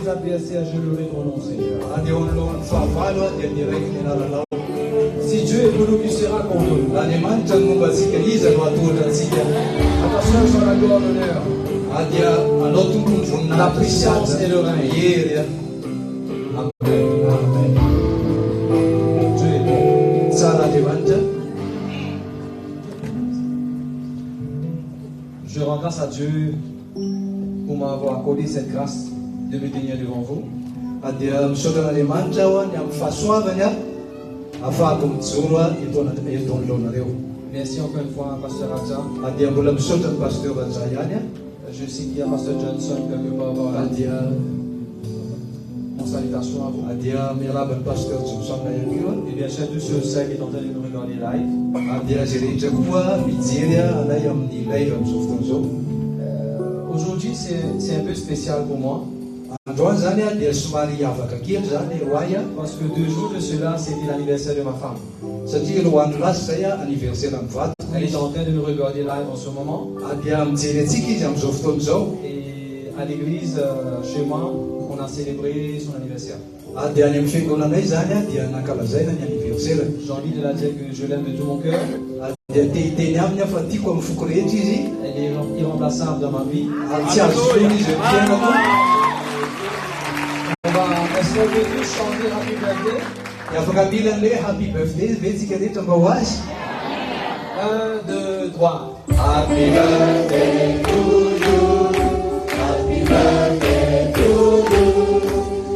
mes adversaires, je louerai ton nom, Seigneur. Si Dieu est pour nous, qui sera contre nous? Attention sur la gloire, l'honneur, la puissance et le règne. Amen. Dieu est bon. Je rends grâce à Dieu pour m'avoir accordé cette grâce de me tenir devant vous. Merci encore une fois, Pasteur Raja. Je sais qu'il y a Pasteur Johnson quelque part là. Mon salutation à vous. Et bien sûr, tous ceux qui sont en train de nous regarder live. Aujourd'hui, c'est un peu spécial pour moi. Parce que 2 jours de cela, c'était l'anniversaire de ma femme. Elle est en train de nous regarder live en ce moment. Et à l'église, chez moi, on a célébré son anniversaire. J'ai envie de la dire que je l'aime de tout mon cœur. Elle est irremplaçable dans ma vie. Est-ce qu'on peut tous chanter Happy Birthday? 1, 2, 3. Happy birthday to you. Happy birthday to you.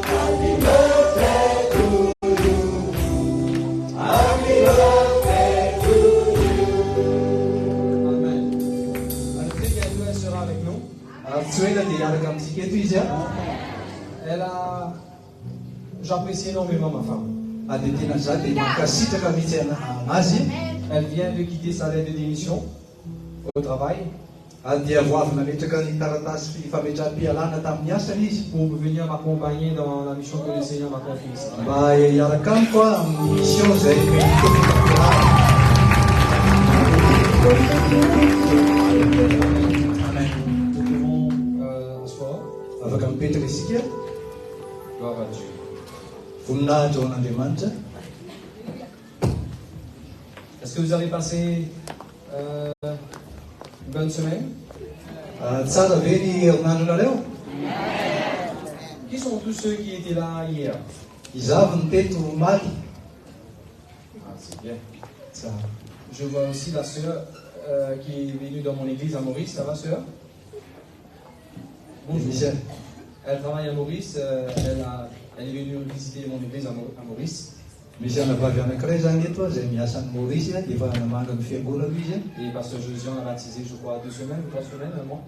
Happy birthday to you. Happy birthday to you. Amen. Très bientôt, elle sera avec nous. J'apprécie énormément ma femme. Elle vient de quitter sa lettre de démission au travail pour venir m'accompagner dans la mission que le Seigneur m'a confiée. Amen. Nous pouvons asseoir. Gloire à Dieu. Est-ce que vous avez passé une bonne semaine? Qui sont tous ceux qui étaient là hier? Ah, c'est bien. Je vois aussi la sœur qui est venue dans mon église à Maurice. Ça va, sœur? Bonjour. Elle travaille à Maurice. Elle est venue visiter mon église à Maurice. Et Pasteur Josian a baptisé, je crois, 2 semaines ou 3 semaines, un mois.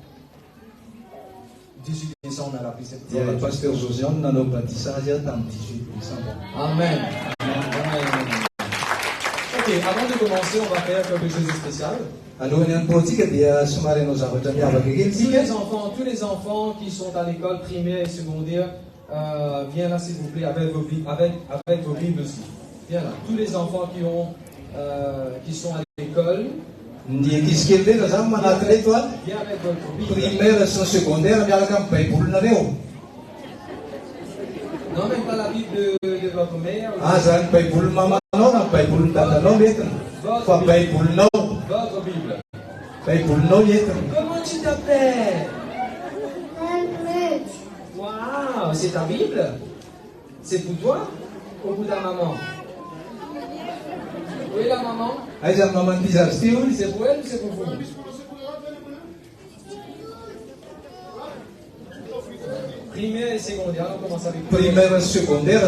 18 décembre, on a pris cette Pasteur Josian a baptisé le 18 décembre. Amen. Ok, avant de commencer, on va faire quelque chose de spécial. Tous les enfants qui sont à l'école primaire et secondaire, viens là s'il vous plaît avec vos Bibles aussi. Viens là. Tous les enfants qui sont à l'école. Viens avec votre Bible. Non, même pas la Bible de votre mère. Votre Bible. Comment tu t'appelles? Waouh, c'est ta Bible? C'est pour toi ou pour ta maman? Oui, la maman? C'est pour elle ou c'est pour vous? Primaire et secondaire, on commence avec primaire et secondaire.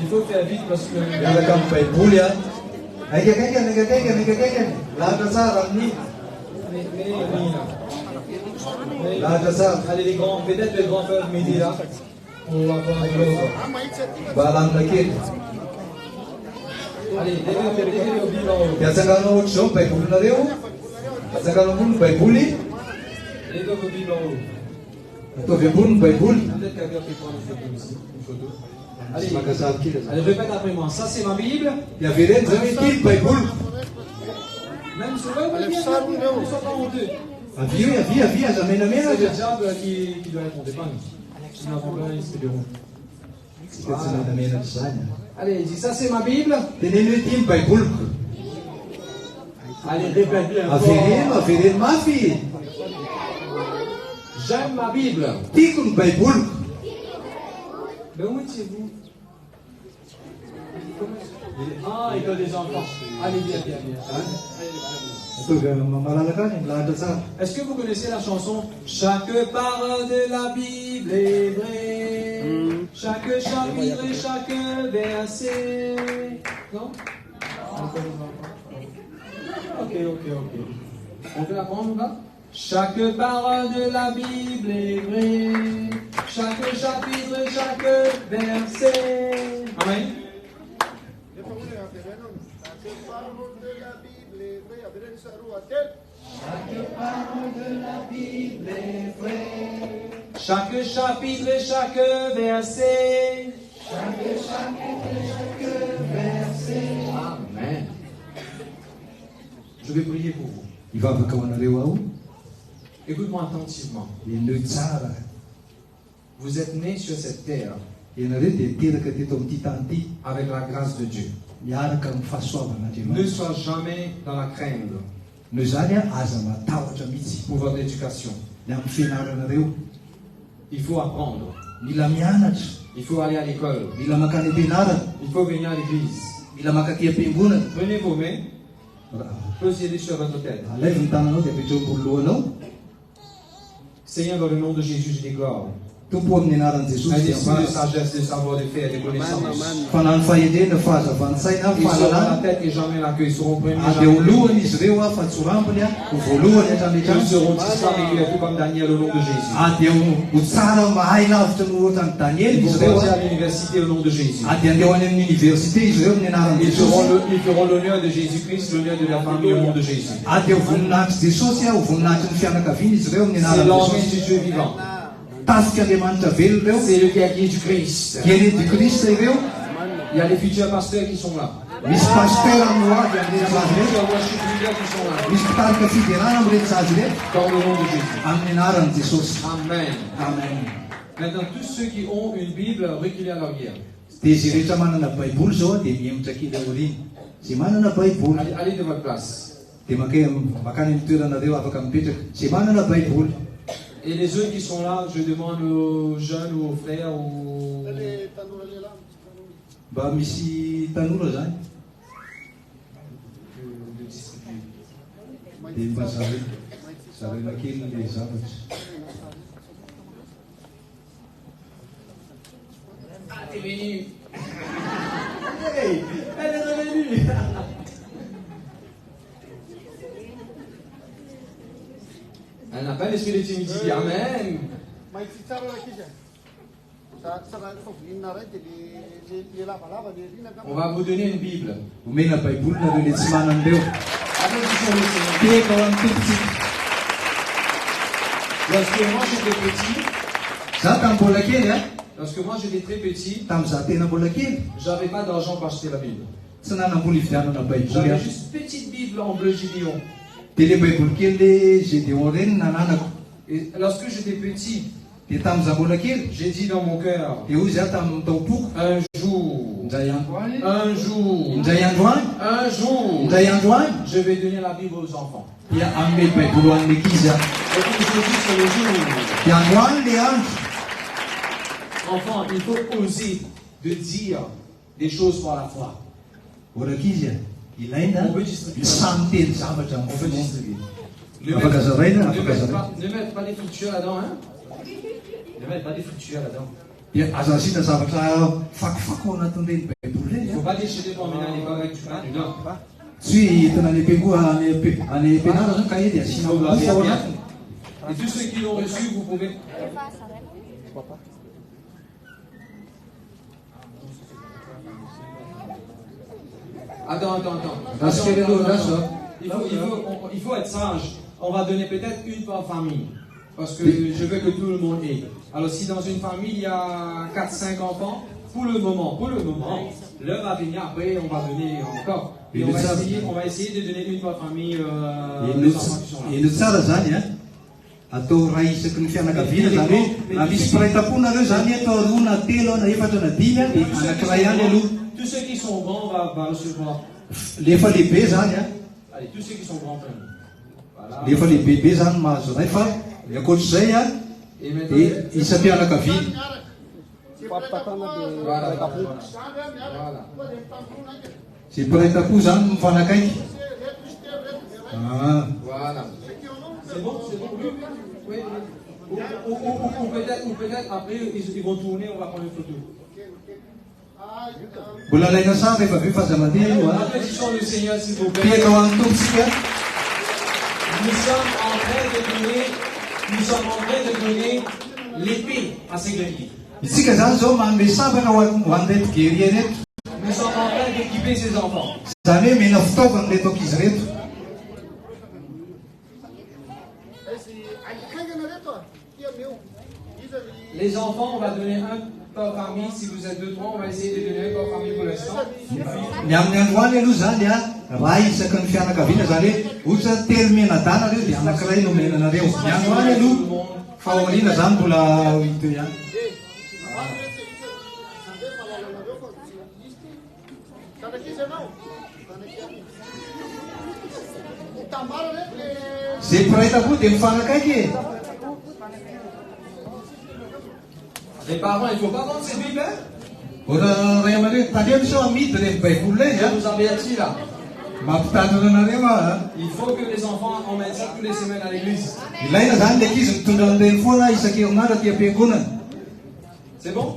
Il faut faire vite parce que allez, les grands, peut-être les grands peuvent m'aider là pour avoir de l'eau. Allez, levez le bible en haut. Levez vos bibles en haut. Peut-être quelqu'un qui prend une photo aussi. Allez, répète après moi. Ça, c'est ma Bible. Même souvent, vous ne soyez pas honteux. C'est le diable qui doit répondre, pas nous. Nous n'avons pas inspirons. Allez, dis ça, c'est ma Bible. Allez, répète-le encore. J'aime ma Bible. Mais où étiez-vous? Ah, école des enfants. Allez, viens. Est-ce que vous connaissez la chanson Chaque parole de la Bible est vraie, chaque chapitre et chaque verset. Non? Ok. On peut apprendre là? Chaque parole de la Bible est vraie, chaque chapitre et chaque verset. Amen. Chaque parole de la Bible est vraie, chaque chapitre et chaque verset. Chaque chapitre et chaque verset. Amen. Je vais prier pour vous. Écoute-moi attentivement. Vous êtes nés sur cette terre avec la grâce de Dieu. Ne sois jamais dans la crainte pour votre éducation. Il faut apprendre. Il faut aller à l'école. Il faut venir à l'église. Prenez vos mains. Posez-les sur votre tête. Seigneur, dans le nom de Jésus, je déclare un esprit de sagesse, de savoir, de faire, de connaissance. Ils seront la tête et jamais la queue. Ils seront premiers. Ils seront disparus tout comme Daniel au nom de Jésus. Ils vont partir à l'université au nom de Jésus. Ils feront l'honneur de Jésus-Christ, l'honneur de la famille au nom de Jésus. C'est l'envie du Dieu vivant. C'est le guerrier du Christ. Il y a les futurs pasteurs qui sont là. Il y a les futurs worship leaders qui sont là. Dans le nom de Jésus. Amen. Maintenant, tous ceux qui ont une Bible, reculez à leur guerre. Allez de votre place. Et les autres qui sont là, je demande aux jeunes ou aux frères ou... Ah, t'es venu. Hey, elle est revenue. Elle n'a pas l'esprit de timidité. Amen. On va vous donner une Bible. Lorsque moi j'étais très petit, j'avais pas d'argent pour acheter la Bible. J'avais juste une petite Bible en bleu Gideon. Et lorsque j'étais petit, j'ai dit dans mon cœur, un jour, je vais donner la Bible aux enfants. Et puis je dis sur le jour, enfant, il faut oser de dire des choses pour la foi. On peut distribuer. Ne mettre pas des fritures là-dedans, hein? Ne mettre pas des fritures là-dedans. Il ne faut pas déchirer pour emmener à l'école avec du pain du nord. Et tous ceux qui l'ont reçu, vous pouvez... Attends. Il faut être sage. On va donner peut-être une par famille. Parce que je veux que tout le monde ait. Alors si dans une famille il y a 4-5 enfants, pour le moment, l'heure va venir, après on va donner encore. Et on va essayer de donner une par famille les enfants qui sont là. atao raha isaky ny fianakaviana zany hoe na misy firaitapona reo zany atao roa na telo na efatra na dimy dia anankiray ihany aloha. Tous ceux qui sont grands va recevoir. Lefa lehibe zany a. Allez, tous ceux qui sont grands prennent. Voilà. Lefa lehibe zany mahazo ray fa ankoatr'izay a dia isa mpianakaviana. Voilà. Sy mpiray-tapo zany mifanakaiky. Voilà. C'est bon, oui. Ou peut-être après ils vont tourner, on va prendre une photo. Mbola laina sary rehefa avy fahazamandeha io a. Applaudissons le Seigneur s'il vous plaît. Piaka ho an'ny tomponsika. Nous sommes en train de donner l'épée à ces guerriers. Isika zany zao manome sabana ho an'ilay mpiguerrier reto. Nous sommes en train d'équiper ces enfants. Zany hoe mena fitaovana reto ankizy reto. Les enfants, on va donner un par famille. Si vous êtes 2, 3, on va essayer de donner un par famille pour l'instant. Ny amin'ny androany aloha zany a raha isaky ny fianakaviana zany hoe ohatra telo menadana reo dia anankiray no menanareo. Ny androany aloha fa aoriana zany mbola hito ihany. Zay mpiray-tapo dia mifanakaiky e. Les parents, il ne faut pas vendre ces Bibles. Ora ray aman-dreny tandremo sao amidy reny baiboly Je reny vous avertis là. mampitandrina anareo a. Il faut que les enfants emmènent ça toutes les semaines à l'église. Ilaina zany ilay izy mitondra an'ireny foana isaky herinandro aty am-piangonana. C'est bon?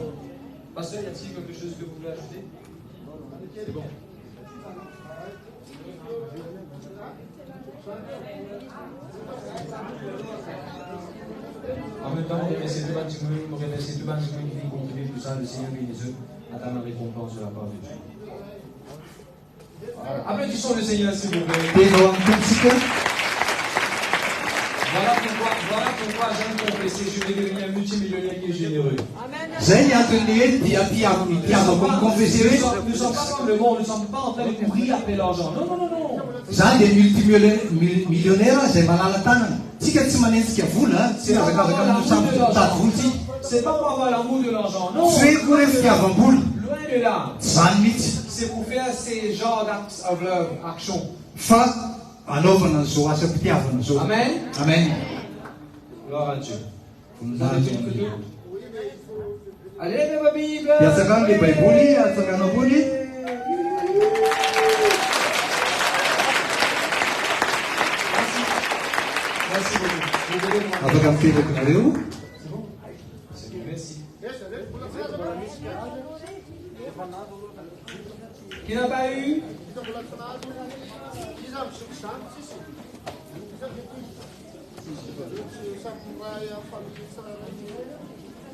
Pasteur, y a-t-il quelque chose que vous voulez ajouter? C'est bon. En même temps, on remercie tout le monde qui contribue tout ça, le Seigneur bénisse eux, attend la récompense de la part de Dieu. Voilà. Applaudissons le Seigneur s'il vous plaît. Piaka ho an'ny tomponsika. Voilà pourquoi j'aime confesser, je vais devenir un multimillionnaire qui est généreux. Zay ny antony hoe dia mpiavako mikonfesy hoe Nous ne sommes pas comme le monde, nous ne sommes pas en train de courir après l'argent. Non, non, non, non. zany dia multimillionnaire zay malala tanana. Tsika tsy manentsika vola tsy azakazaka misamby mitady vola tsika. C'est pas pour avoir l'amour de l'argent, non. Tsy hoe koa hoe fitiavam-bola. Loin de là. Zany mihitsy. C'est pour faire ces genres d'actes of love, action. Fa anaovana an'izao asa mpitiavana zao. Amen. Amen. Gloire à Dieu. Vous avez une photo? Allez, levez vos Bibles. Hiatsaka ny baiboly, atsaka an'amboly. Merci beaucoup. Vous devez demander. Afaka mipetaka nareo. C'est bon? Merci. Qui n'a pas eu?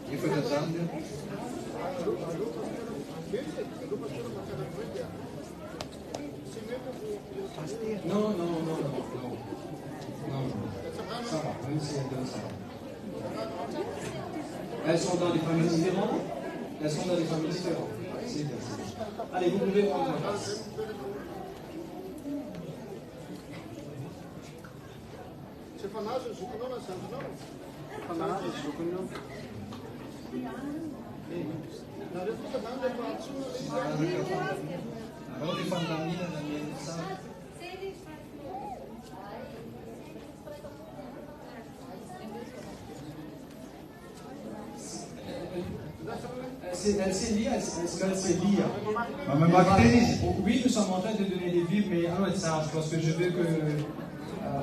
Efatra zany. Non, non, non, non, non. Non, ça va, même si elles donnent, ça va. Elles sont dans des familles différentes? Elles sont dans des familles différentes. C'est bien. Allez, vous pouvez prendre la place. Elle sait lire, est-ce qu'elle sait lire? Oui, nous sommes en train de donner des Bibles, mais un message, parce que je veux que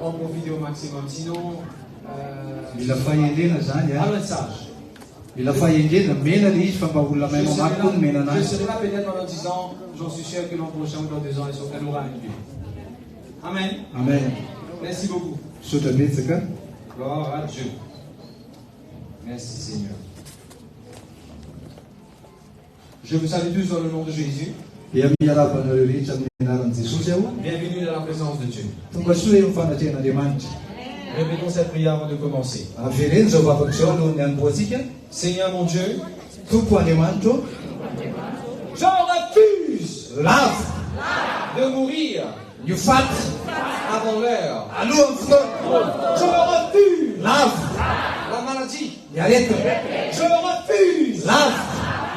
on profite au maximum. Sinon, Mila fahendrena zany a. un message. Mila fahendrena mena le izy fa mba olona mahay mamaky koa ny mena Je anazy. serai là peut-être pendant 10 ans, j'en suis sûr que l'an prochain ou dans 2 ans, elle aura une Bible. Amen. Amen. Merci beaucoup. Sotra betsaka. Gloire à Dieu. Merci Seigneur. Je vous salue tous dans le nom de Jésus. Dia miarabanareo rehetra amin'ny anaran'i Jesosy aho. Bienvenue dans la présence de Dieu. Tonga soa eo mifanatrehan'Andriamanitra. Répétons cette prière avant de commencer. Avereny zao vavaka zao alohan'ny hanomboantsika. Seigneur mon Dieu, Tompo Andriamanitra, je refuse lavo de mourir ny faty avant l'heure. alohan'ny fotoana. Je refuse Lave. La maladie. Ny aretina. Je refuse. Lave.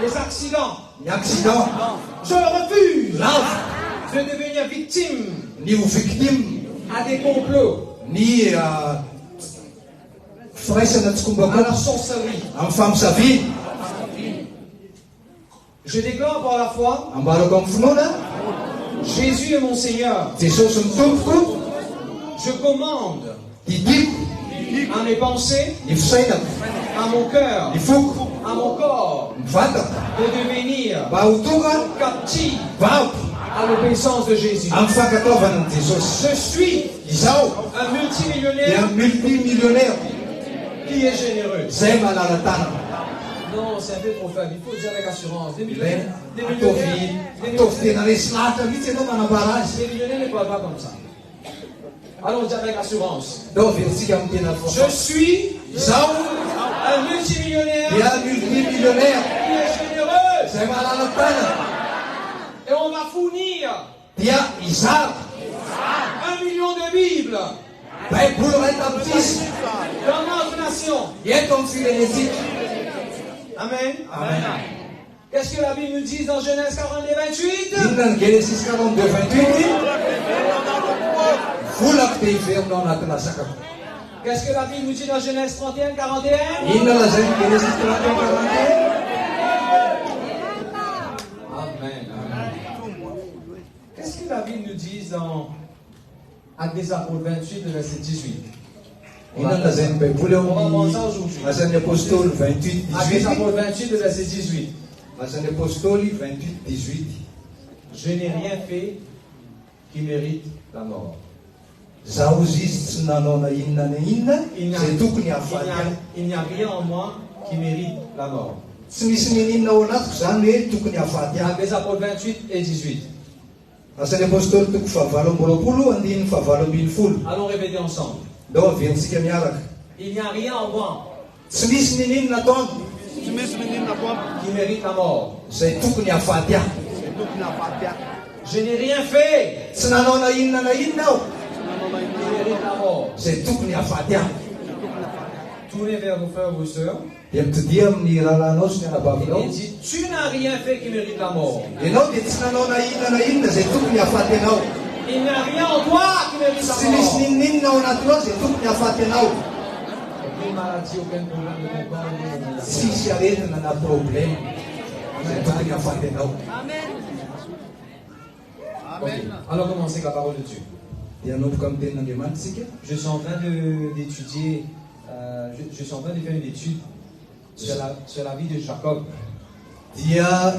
Les accidents. Ny accident. Je refuse Lave. de devenir victime Ny ho victime. à des complots, Ny firaisana tsy à la kombako sorcellerie. amin'ny famosaviny. Je déclare par la foi, Ambarako amin'ny finoana. Jésus est mon Seigneur. Jesosy ny tompoko. Je commande Didiko. à mes pensées, Ny fisainako. à mon cœur, Ny foko. à mon corps, Ny vatako. de devenir Mba ho tonga captif vako à l'obéissance de Jésus. amin'ny fankataovana ny Jesosy. Je suis Izaho un dia multimillionnaire multimillionnaire. qui est généreux. Zay malala tanana. Non, c'est un peu trop faible. Il faut dire avec assurance. Des millionnaires, des Ataovy millionnaires, ataovy tena resy lahatra mihitsy ianao manambara azy. des millionnaires ne parlent pas comme ça. Allons dire avec assurance. Dao veritsika amin'ny tena Je suis Izaho un multimillionnaire dia multimillionnaire. qui est généreux. Zay malala tanana. Et on va fournir Dia izara 1 million de Bibles baiboly ray tapitisy dans notre nation. eto amin'ny firenetsika. Amen. Amen. Qu'est-ce que la Bible nous dit dans Genèse 42, 28? Inona ny Genesis 42:28 volako dia iverinao anatina sakafo. Qu'est-ce que la Bible nous dit dans Genèse 31, 41? Inona lazay ny Genesis 31:41? Amen. Qu'est-ce que la Bible nous dit dans Actes des Apôtres 28, le verset 18? Inona lazay ny baiboly eo amin'ny asan'ny apôstôly 28:18. Actes des Apôtres 28, le verset 18. Asan'ny apôstôly 28:18. Je n'ai rien fait qui mérite la mort. Zaho izy tsy nanao na inona na inona zay tokony hahafaty ahy. Il n'y a rien en moi qui mérite la mort. Tsy misy ninona ao anatiko zany hoe tokony hahafaty ahy. Actes des Apôtres 28 et 18. Asan'ny apôstôly toko 7:20 andiny 7:20. Allons répéter ensemble. Dao averintsika miaraka. Il n'y a rien en moi Tsy misy ninona ataoko qui mérite la mort. zay tokony hahafaty ahy. Je n'ai rien fait Tsy nanao na inona aho qui mérite la mort. zay tokony hahafaty ahy. Tournez vers vos frères et vos sœurs Dia mitodia amin'ny rahalanao sy ny anabavinao. et dites, tu n'as rien fait qui mérite la mort. Ianao dia tsy nanao na inona zay tokony hahafaty anao. Il n'y a rien en toi qui mérite Tsy la misy mort. ninona ao anatinao zay tokony hahafaty anao. Aucune maladie, aucun problème de ton corps. Tsisy aretina na problème zay tokony hahafaty anao. Ok. Alors commencez avec la parole de Dieu. Dia hanomboka amin'ny tenin'Andriamanitra isika. Je suis en train d'étudier, je suis en train de faire une étude sur la vie de Jacob. Dia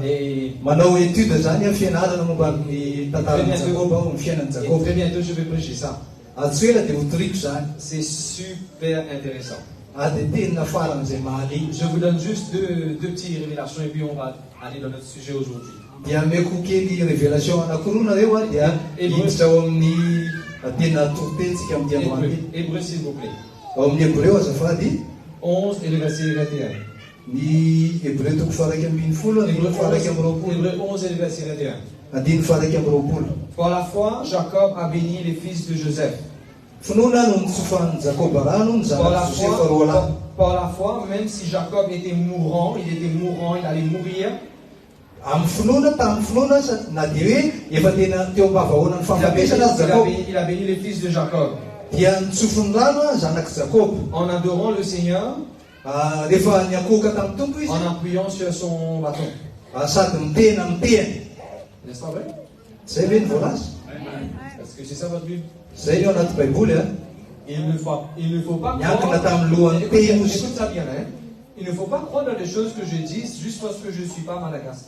Et manao étude zany a fianarana momba ny tantaran'i Jakoba ao, ny fiainan'i Jakoba. très bientôt je vais prêcher ça. Atsy hoe dia ho toriko zany. C'est super intéressant. Dia tena faran'izay mahaly. Je vous donne juste deux petites révélations et puis on va aller dans notre sujet aujourd'hui. Dia ameko kely révélation anankiroa nareo a dia hiditra ao amin'ny tena toritentsika amin'ny diamandry. Hébreu s'il vous plaît. Ao amin'ny Hébreu azafady 11 et le verset 21. ny Hébreu toko faraiky ambin'ny folo andiny faraiky amby roapolo. Hébreu 11 et le verset 21. Andiny faraiky amby roapolo. Par la foi, Jacob a béni les fils de Joseph. Finoana no nitsofan'ny Jakoba rano ny zanak'i Josefa roa lahy. Par la foi, même si Jacob était mourant, il allait mourir. Amin'ny finoana tamin'ny finoana na dia hoe efa tena teo am-bavahoana ny famabesana azy Jakoba. Il a béni les fils de Jacob. Dia nitsofony rano a zanak'i Jakoba. En adorant le Seigneur, Rehefa niakohoka tamin'ny tompo izy en appuyant sur son bâton. sady mitena miteny. N'est-ce pas vrai? Zay ve ny voalaza? Est-ce que c'est ça votre Bible? Zay eo anaty baiboly a. Il ne faut pas Miankina tamin'ny croire. lohan'ny teny izy. Écoute ça bien, hein? Il ne faut pas croire dans les choses que je dis juste parce que je ne suis pas malagas.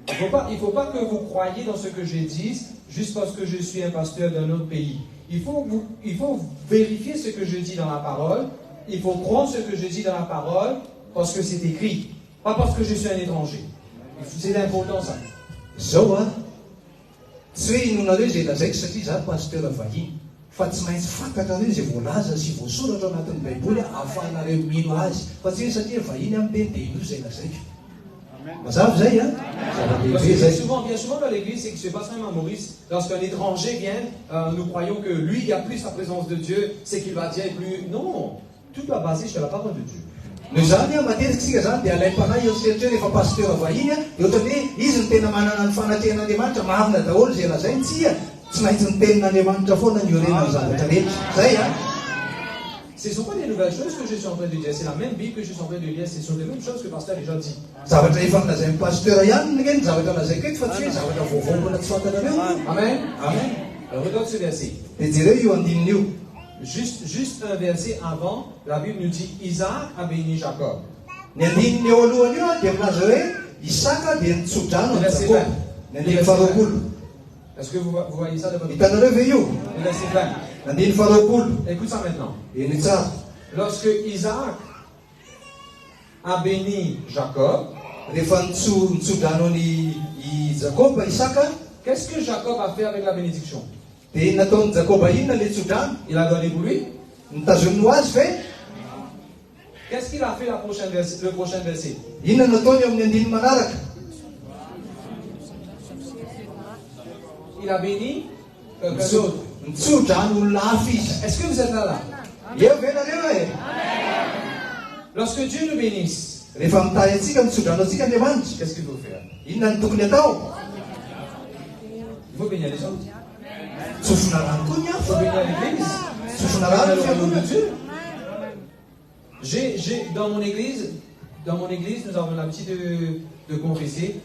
Il ne faut pas que vous croyiez dans ce que je dis juste parce que je suis un pasteur d'un autre pays. Il faut vérifier ce que je dis dans la parole. Il faut croire ce que je dis dans la parole parce que c'est écrit, pas parce que je suis un étranger. C'est important ça. Zao a tsy hoe inonareo zay lazaiko satria za pasteur vahiny fa tsy maintsy fantatrareo zay voalaza sy voasoratra ao anatin'ny baiboly ahafahanareo mino azy fa tsy hoe satria vahiny amin'ny teny dia io zay lazaiko. mazava zay a Parce zava-dehibe que zay bien souvent dans l'église, c'est que je ne sais pas ça, Maurice, lorsqu'un étranger vient, nous croyons que lui, il y a plus la présence de Dieu, c'est qu'il va dire plus. Non, tout va baser sur la parole de Dieu. no zany a matetiky sika zany dia alaim-panahy eritreritry rehefa pasteur vahiny a dia ohatra hoe izy ny tena manana ny fanatrehan'Andriamanitra marina daholo zay lazainy tsia tsy maintsy ny tenin'Andriamanitra foana ny orena ny zavatra rehetra zay a. Ce ne sont pas des nouvelles choses que je suis en train de dire, c'est la même Bible que je suis en train de lire, ce sont les mêmes choses que le pasteur a déjà dit. Zavatra efa nilazain'ny pasteur ihany ny zavatra lazaiko eto fa tsy hoe zavatra vaovao mbola tsy fantanareo. Amen. Amen. Alors regarde ce verset. Dia jereo io andinin'io. Juste un verset avant, la Bible nous dit Isaac a béni Jacob. Ny andininy eo alohany io dia milaza hoe Isaka dia nitsodrano ny Jakoba. Ny andiny faharoapolo. Est-ce que vous voyez ça de votre hitanareo ve io? Le verset 20. Andiny faharoapolo. Écoute ça maintenant. Eny tsara. Lorsque Isaac a béni Jacob, rehefa nitsodrano ny Jakoba Isaka, qu'est-ce que Jacob a fait avec la bénédiction? dia nataon'ny Jakoba inona le tsodrano? Il a donné pour lui. Nitazoniny ho azy ve? Qu'est-ce qu'il a fait le prochain verset? Inona nataony eo amin'ny andiny manaraka? Il a béni quelqu'un d'autre. Nitsodrano olona hafa izy. Est-ce que vous êtes là? Eo ve nareo e? Lorsque Dieu nous bénisse, rehefa mitahy atsika mitsodrano atsika Andriamanitra, qu'est-ce qu'il faut faire? inona ny tokony atao? Il faut bénir les autres. Tsofina rano koa ny Il faut hafa. bénir l'église. Tsofina Dans rano le royaume de fiangonana. Dieu. Dans mon église, nous avons l'habitude de confesser.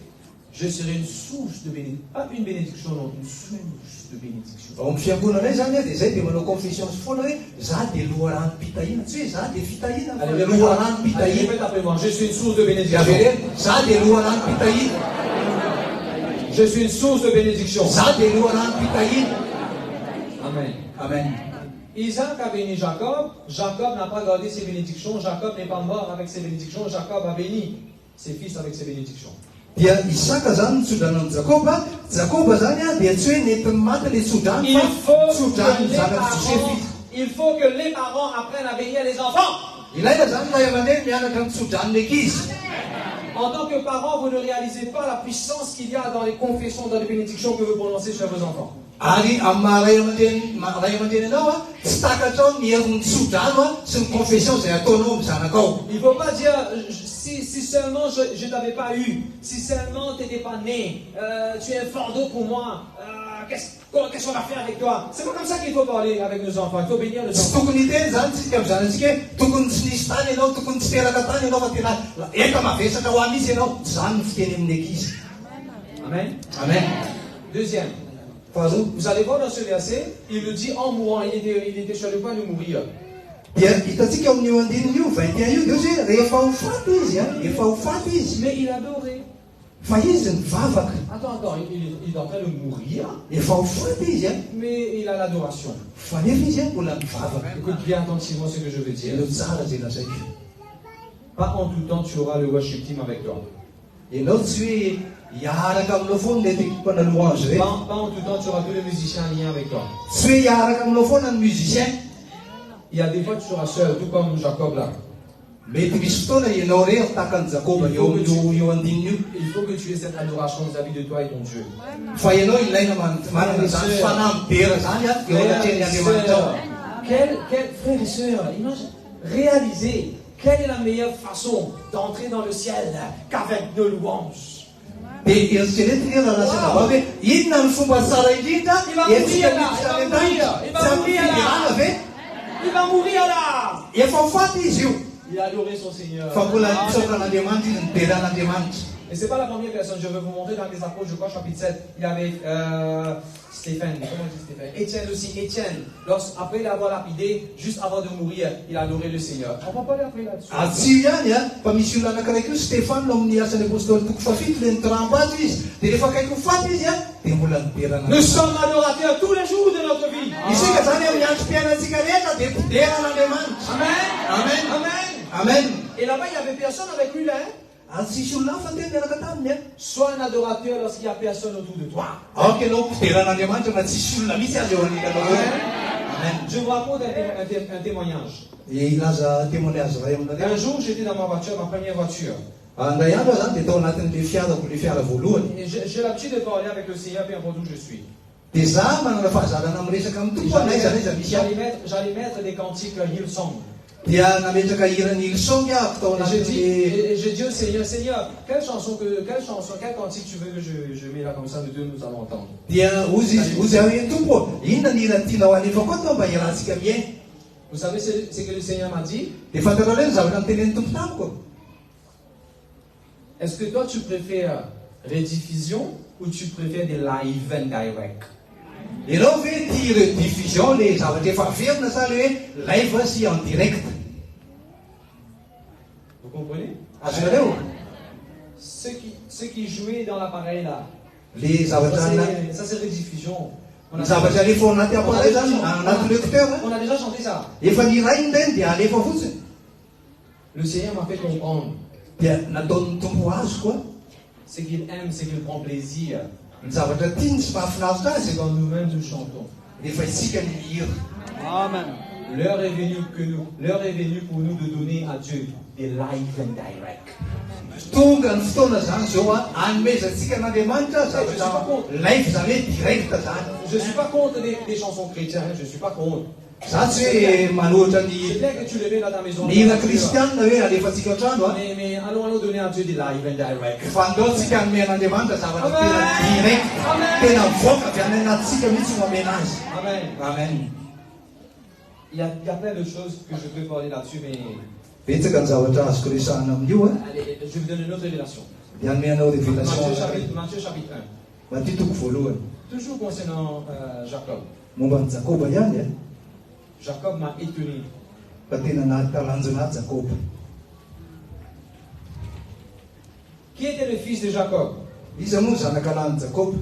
Je serai une source de bénédiction. Pas une bénédiction, non, une source de bénédiction. Ao amin'ny fiangonanay zany a dia zay dia manao confession sy foana hoe za dia loharano-pitahina, tsy hoe za dia fitahina fa Allez, loharano-pitahina. répète après moi. Je suis une source de Dia bénédiction. avereny za dia loharano-pitahina. Je suis une source de bénédiction. Za dia loharano-pitahina. Amen. Amen. Isaac a béni Jacob. Jacob n'a pas gardé ses bénédictions. Jacob n'est pas mort avec ses bénédictions. Jacob a béni ses fils avec ses bénédictions. Dia Isaka zany nitsodrano Jakoba. Jakoba zany a dia tsy hoe nentiny maty le tsodrano Il fa faut, tsodrano que les zanaka parents, Joseph izy. il faut que les parents apprennent à bénir les enfants. Ilaina zany ray aman-dreny mianatra mitsodrano ny ankizy. En tant que parent, vous ne réalisez pas la puissance qu'il y a dans les confessions, dans les bénédictions que vous prononcez sur vos enfants. Ary amin'ny maha-ray aman-dreny anao a tsy takatrao ny herin'ny tsodrano a sy ny confession zay ataonao amin'ny zanakao. Il ne faut pas dire si seulement je ne t'avais pas eu, si seulement tu n'étais pas né, tu es un fardeau pour moi, qu'est-ce qu'on va faire avec toi? C'est pas comme ça qu'il faut parler avec nos enfants, il faut bénir les Tsy enfants. tokony hiteny zany tsika amin'ny zanatsika hoe tokony tsy nisy tany ianao, tokony tsy teraka tany ianao fa tena eka mavesatra ho amin'ny izy ianao. Zany ny fiteny amin'ny ankizy. Amen. Amen. Deuxième, Faharoa. vous allez voir dans ce verset, il le dit en mourant, il était sur le point de mourir. Dia hitantsika amin'io andininy io, 21 io, dia hoe rehefa ho faty izy a, efa ho faty izy. Mais il adorait. Fa izy mivavaka. Attends, il est en train de mourir, Efa ho faty izy a, mais il a l'adoration. fa nefa izy a mbola mivavaka. Écoute bien attentivement ce que je veux dire. Elo tsara zay lazaiko. Pas en tout temps tu auras le worship team avec toi. Ianao tsy hoe hiaraka aminao foana le mpanao louange rehetra. Pas en tout temps tu auras tous les musiciens en lien avec toi. Tsy hoe hiaraka aminao foana ny musicien. Il y a des fois tu seras seul, tout comme Jacob là. Mety misy fotoana ianao rery tahaka ny Jakoba eo andininy io. Il faut que tu aies cette adoration vis-à-vis de toi et ton Dieu. Fa ianao ilaina manana zany fanambera zany a eo anatrehany Andriamanitra. Frères et sœurs, réalisez quelle est la meilleure façon d'entrer dans le ciel qu'avec nos louanges. Dia eritreretina io raha lasana vavy hoe inona ny fomba tsara indrindra etsika miditra any an-danitra. Tsy ampidirana ve? Il va mourir là. Efa ho faty izy io. Il a adoré son Seigneur. Fa mbola nitsokan'Andriamanitra izy niberan'Andriamanitra. Et c'est pas la première personne, je vais vous montrer dans les apôtres, je crois, chapitre 7, il y avait Stéphane, comment on dit Stéphane? Étienne aussi, Étienne, après l'avoir lapidé, juste avant de mourir, il a adoré le Seigneur. On va pas aller après là-dessus. Atsio ihany a, fa misy olona anankiray koa Stéphane no amin'ny asan'ny apôstoly toko fafito le nitramba azy izy. Dia rehefa akaiky ho faty izy a, dia mbola niberana. Nous sommes adorateurs tous les jours de notre vie. Isika zany amin'ny androm-piainantsika rehetra dia mpideran'Andriamanitra. Amen. Amen. Amen. Amen. Et là-bas, il n'y avait personne avec lui là. Hein? Tsisy olona hafa tena miaraka taminy a. Sois un adorateur lorsqu'il n'y a personne autour de toi. Aoka ianao mpideran'Andriamanitra na tsisy olona misy azy eo anilanao eo. Amen. Je vous raconte un témoignage. Ilaza témoignage ray aminareo. Un jour, j'étais dans ma voiture, ma première voiture. Andray andro zany dia tao anatin'le fiarako le fiara voalohany. Et j'ai l'habitude de parler avec le Seigneur, peu importe où je suis. Dia za manana fahazarana miresaka amin'ny tompo anaiza naiza misy aho. J'allais mettre des cantiques Hillsong. Dia nametraka hirany Hillsong ahako tao anatin'le. Et j'ai dit au Seigneur, Seigneur, quelle cantique tu veux que je mets là comme ça, nous deux nous allons entendre. Dia ozy aho hoe tompo, inona ny hira tianao alefako ato mba hiarahantsika miaina. Vous savez ce que le Seigneur m'a dit? Dia fantarao le zavatra nitenen'ny tompo tamiko. Est-ce que toi tu préfères rediffusion ou tu préfères des live and direct? Ianao ve tia rediffusion le zavatra efa averina sa le hoe live sy en direct? Vous comprenez? Azonareo? Ce qui jouait dans l'appareil là, Le zavatra ça c'est rediffusion. ny zavatra alefa ao anaty appareil zany anaty lecteur. On a déjà chanté ça. Efa nirainy reny dia alefa fotsiny. Le Seigneur m'a fait comprendre. Dia nataon'ny tompo azy koa. Ce qu'il aime, c'est qu'il prend plaisir. Ny zavatra tiany sy mahafinaritra azy C'est quand nous-mêmes nous chantons. rehefa isika ny hira. Amen. L'heure est venue pour nous de donner à Dieu des live and direct. Tonga ny fotoana zany zao a hanomezantsika n'Andriamanitra zavatra live zany hoe direct zany. Je ne suis pas contre des chansons chrétiennes, je ne suis pas contre. Za tsy hoe manohitra C'est ny bien que tu le mets dans ta maison. ny hira kristianina hoe alefatsika an-trano a. Mais allons donner à Dieu des live and direct. Fa andaotsika hanome an'Andriamanitra zavatra tena direct, tena mivoaka avy any anatintsika mihitsy no amena azy. Amen. Amen. Il y a plein de choses que je peux parler là-dessus, mais Betsaka ny zavatra azoko resahana amin'io a. allez, je vous donne une autre révélation. Dia hanome anao révélation Matthieu chapitre 1. Matthieu toko voalohany. Toujours concernant Jacob. Momba ny Jakoba ihany a. Jacob m'a étonné. Fa tena nahatalanjona Jakoba. Qui était le fils de Jacob? Iza moa zanakanany Jakoba.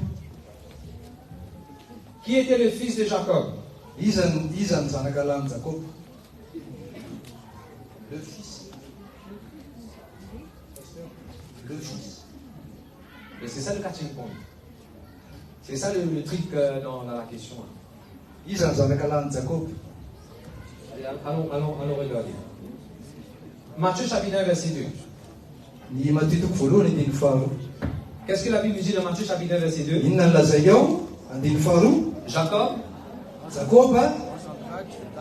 Qui était le fils de Jacob? Iza ny zanakanany Jakoba. Le fils. Le fils. Et c'est ça le catching point. C'est ça le truc dans la question. Iza ny zanakanany Jakoba. Allons regarder. Matthieu chapitre 1 verset 2. Ny Matthieu toko voalohany andiny faharoa. Qu'est-ce que la Bible dit dans Matthieu chapitre 1 verset 2? Inona ny lazay ao andiny faharoa. Jacob Jakoba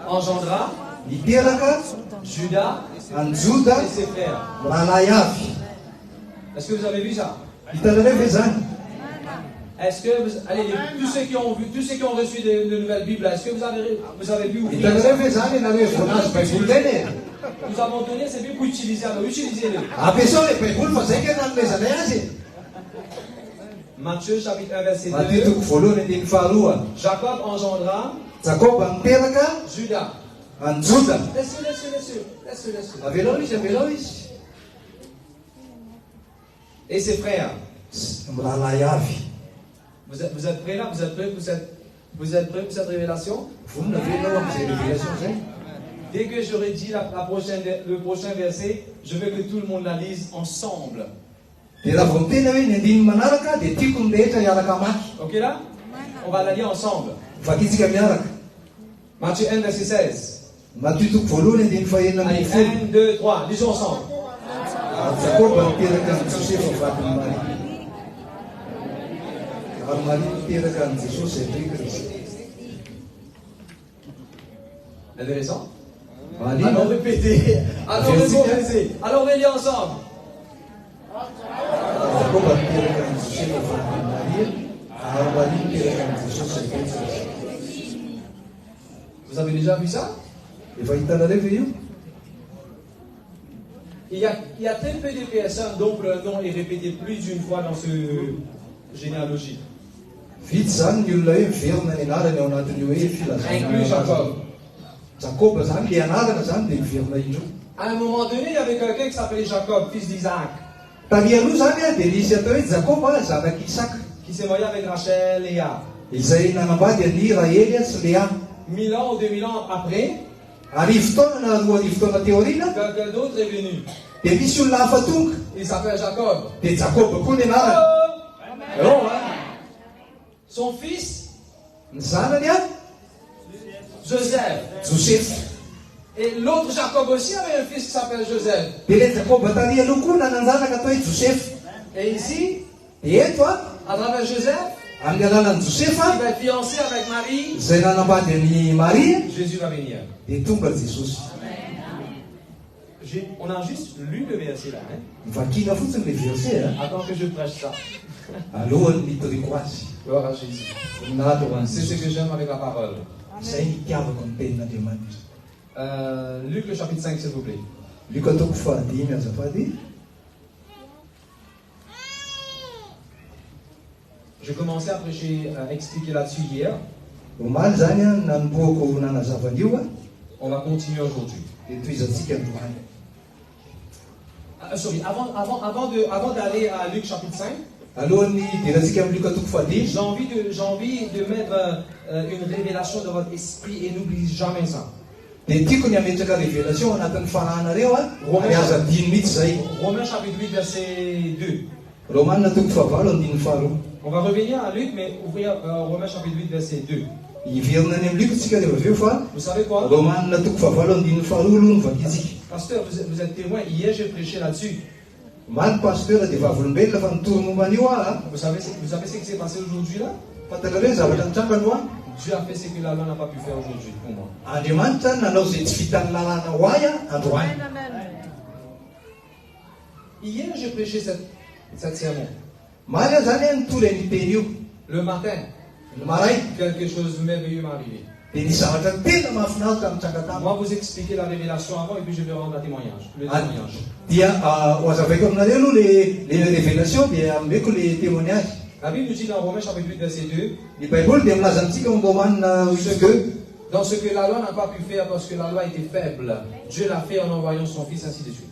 engendra niteraka Judas any Joda et ses frères. rahalahy avy. Est-ce que vous avez vu ça? Hitanareo ve zany? Est-ce que tous ceux qui ont reçu de nouvelles Bibles, est-ce que vous avez vu ouvrir ça? Hitanareo ve zany ianareo vonazy baiboly reny? Nous avons donné ces Bibles pour utiliser, alors utilisez-les. Ampiasao le baiboly fa zay ke nanomezanay azy. Matthieu chapitre 1 verset Matthieu 2. toko voalohany andiny faharoa. Jacob engendra Jakoba niteraka Judas. any Joda. Laisse-le. Avelao izy. Et ses frères. Rahalahy avy. Vous êtes prêts là? Vous êtes prêts pour cette révélation? Vonona ve ianao am'izay révélation zay? Dès que j'aurai dit le prochain verset, je veux que tout le monde la lise ensemble. Dia raha vao miteny hoe ny andiny manaraka dia tiako ny rehetra hiaraka mafy. Ok là? On va la lire ensemble. Vakitsika miaraka. Matthieu 1 verset 16. Matthieu toko voalohany andiny fahaenina Allez, amin'ny folo. 1, 2, 3, lisons ensemble. Jakoba niteraka any Josefa vatiny Maria. Ary Maria niteraka any Jesosy zay Kristy. Intéressant? Maria Alors répétez. Alors répétez. Alors on lit ensemble. Jakoba niteraka any Josefa vatiny Maria. Ary Maria niteraka any Jesosy zay Kristy. Vous avez déjà vu ça? Efa hitanareo ve io? Il y a très peu de personnes dont le nom est répété plus d'une fois dans ce généalogie. Vitsy zany ny olona hoe miverina ny anarany ao anatin'ny hoe Inclus filazana. Jacob. Jakoba zany le anarana zany dia miverina indro. À un moment donné, il y avait quelqu'un qui s'appelait Jacob, fils d'Isaac, Tamialoha zany a dia nisy atao hoe Jakoba zanak'Isaka qui s'est marié avec Rachel, Léa. izay nanambady any Rahely sy Léa. 1000 ans ou 2000 ans après, Arivo taona na roa arivo taona teo aoriana quelqu'un d'autre est venu. dia misy olona hafa tonga Il s'appelle Jacob. dia Jakoba koa ny anarany. Oh, son fils, Ny zanany a Joseph. Josepha. Et l'autre Jacob aussi avait un fils qui s'appelle Joseph. Et ici, à travers Joseph, il va être fiancé avec Marie. Jésus va venir. On a juste lu le verset là. Attends que je prêche ça. Gloire à Jésus. C'est ce que j'aime avec la parole. Luc le chapitre 5, s'il vous plaît. J'ai commencé à prêcher, à expliquer là-dessus hier. On va continuer aujourd'hui. Sorry, avant d'aller à Luc chapitre 5, j'ai envie de mettre une révélation dans votre esprit et n'oubliez jamais ça. Romains chapitre 8, verset 2. On va revenir à Luc, mais ouvrir Romains chapitre 8, verset 2. Vous savez quoi? Pasteur, vous êtes témoin. Hier, j'ai prêché là-dessus. Vous savez ce qui s'est passé aujourd'hui là? Dieu a fait ce que la loi n'a pas pu faire aujourd'hui pour moi. Hier, j'ai prêché cette sermon. Le matin, quelque chose de merveilleux m'est arrivé. Moi, vous expliquer la révélation avant et puis je vais rendre le témoignage. La Bible nous dit dans Romains chapitre 8, verset 2, dans ce que la loi n'a pas pu faire parce que la loi était faible, Dieu l'a fait en envoyant son Fils, ainsi de suite.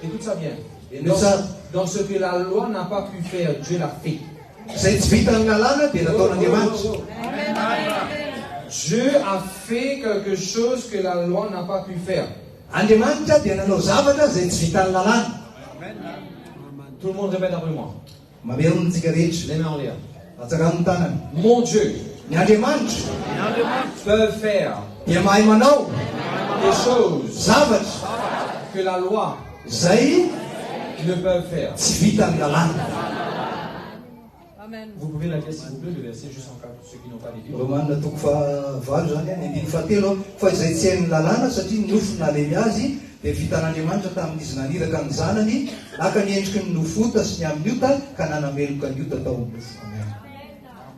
Écoute ça bien. Dans ce que la loi n'a pas pu faire, Dieu l'a fait. Dieu a fait quelque chose que la loi n'a pas pu faire. Tout le monde répète après moi. Les mains en l'air. Mon Dieu peut faire des choses que la loi ne peut faire. Vous pouvez la lire s'il vous plaît, le verset juste en cas pour ceux qui n'ont pas les Bibles.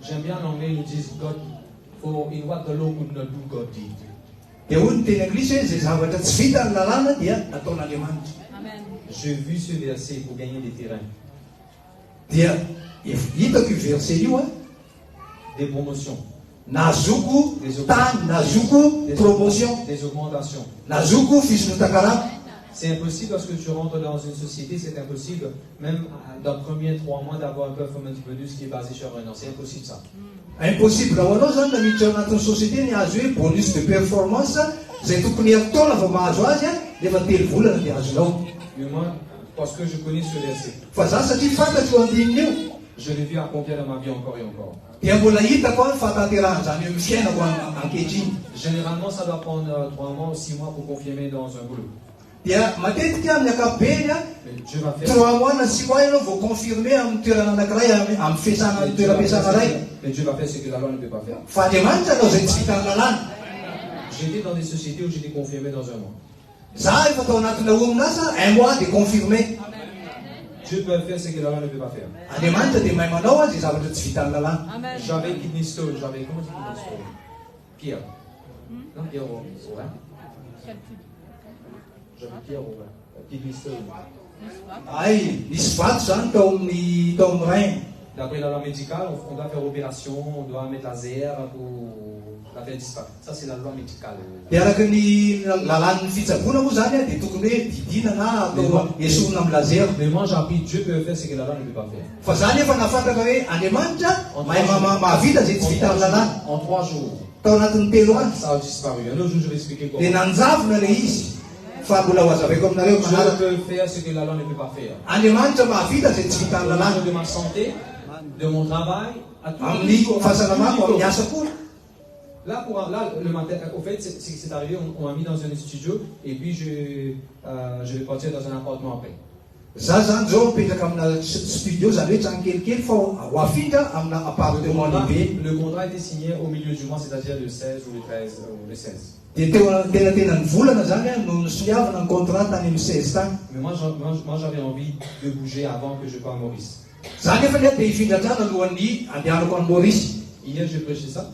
J'aime bien en anglais, ils disent God, for in what the law could not do, God did. J'ai vu ce verset pour gagner des terrains. Des promotions. Des augmentations. C'est impossible lorsque tu rentres dans une société, c'est impossible, même dans les premiers 3 mois, d'avoir un performance bonus qui est basé sur un an. C'est impossible ça. Impossible. Dans société, il y a un bonus de performance. C'est tout pour dire tout la Mais moi, parce que je connais ce verset, je l'ai vu accomplir dans ma vie encore et encore. Généralement, ça doit prendre 3 mois ou 6 mois pour confirmer dans un boulot. Mais Dieu va faire. 3 mois, 6 mois, vous confirmez en tirant la craie, en faisant un tir à mais Dieu va faire ce que la loi ne peut pas faire. J'étais dans des sociétés où j'étais confirmé dans un mois. Dieu peut faire ce que la loi ne peut pas faire. J'avais kidney stone, j'avais comment dire kidney stone? Pierre. Non, Pierre Robin. J'avais Pierre Robin. Kidney stone. D'après la loi médicale, on doit faire opération, on doit mettre laser pour la faire disparaître. Ça, c'est la loi médicale. Mais moi, j'ai appris Dieu peut faire ce que la loi ne peut pas faire. En 3 jours, ça a disparu. Un autre jour, je vais expliquer comment. Dieu peut faire ce que la loi ne peut pas faire. Au niveau de ma santé, de mon travail, amin'ny fahasalamako amin'ny asa koa. Là, le matin, au fait, c'est arrivé, on m'a mis dans un studio et puis je vais partir dans un appartement après. Za zany zao mipetraka amina studio zany hoe trano kelikely fa ho afindra amina appartement lehibe. Le contrat a été signé au milieu du mois, c'est-à-dire le 16 ou le 13 ou le 16. Dia tena ny volana zany no soniavana ny contrat tany amin'ny 16 tany. Mais moi j'avais envie de bouger avant que je parte à Maurice. Za nefa dia hifindra trano alohan'ny andehanako any Maurice. Hier j'ai prêché ça.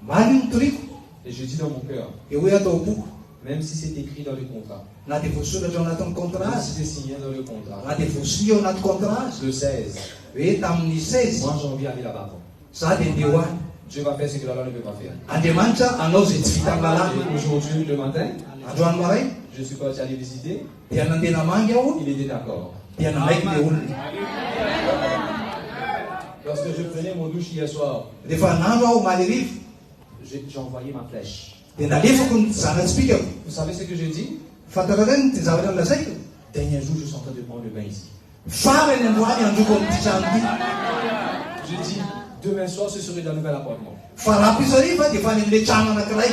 Maly ny toriko. Et je dis dans mon cœur, dia hoe atao boko. même si c'est écrit dans le contrat, Na dia voasoratra ao anatin'ny contrat même azy. si c'est signé dans le contrat, Na dia voasiny ao anaty contrat azy. le 16, Hoe tamin'ny 16 moi j'ai envie d'aller là-bas avant. za dia ndeha ho any. Dieu va faire ce que la loi ne peut pas faire. Andriamanitra anao zay tsy vita amin'ny lalàna. Et aujourd'hui, le matin, Androany maray je suis parti aller visiter, dia nandeha namangy aho il était d'accord. dia namaiky ilay olona. Lorsque je prenais mon douche hier soir, Rehefa nandro aho maly rivo j'ai envoyé ma flèche. dia nalefako ny zanatsipikako. Vous savez ce que je dis? Fantarareny ty zavatra nilazaiko. Dernier jour, je suis en train de prendre le bain ici. Farany androany androko amin'ity trano ity. Je dis, demain soir, ce serait dans le nouvel appartement. Fa raha piso hariva dia fa any amin'ilay trano anankiray.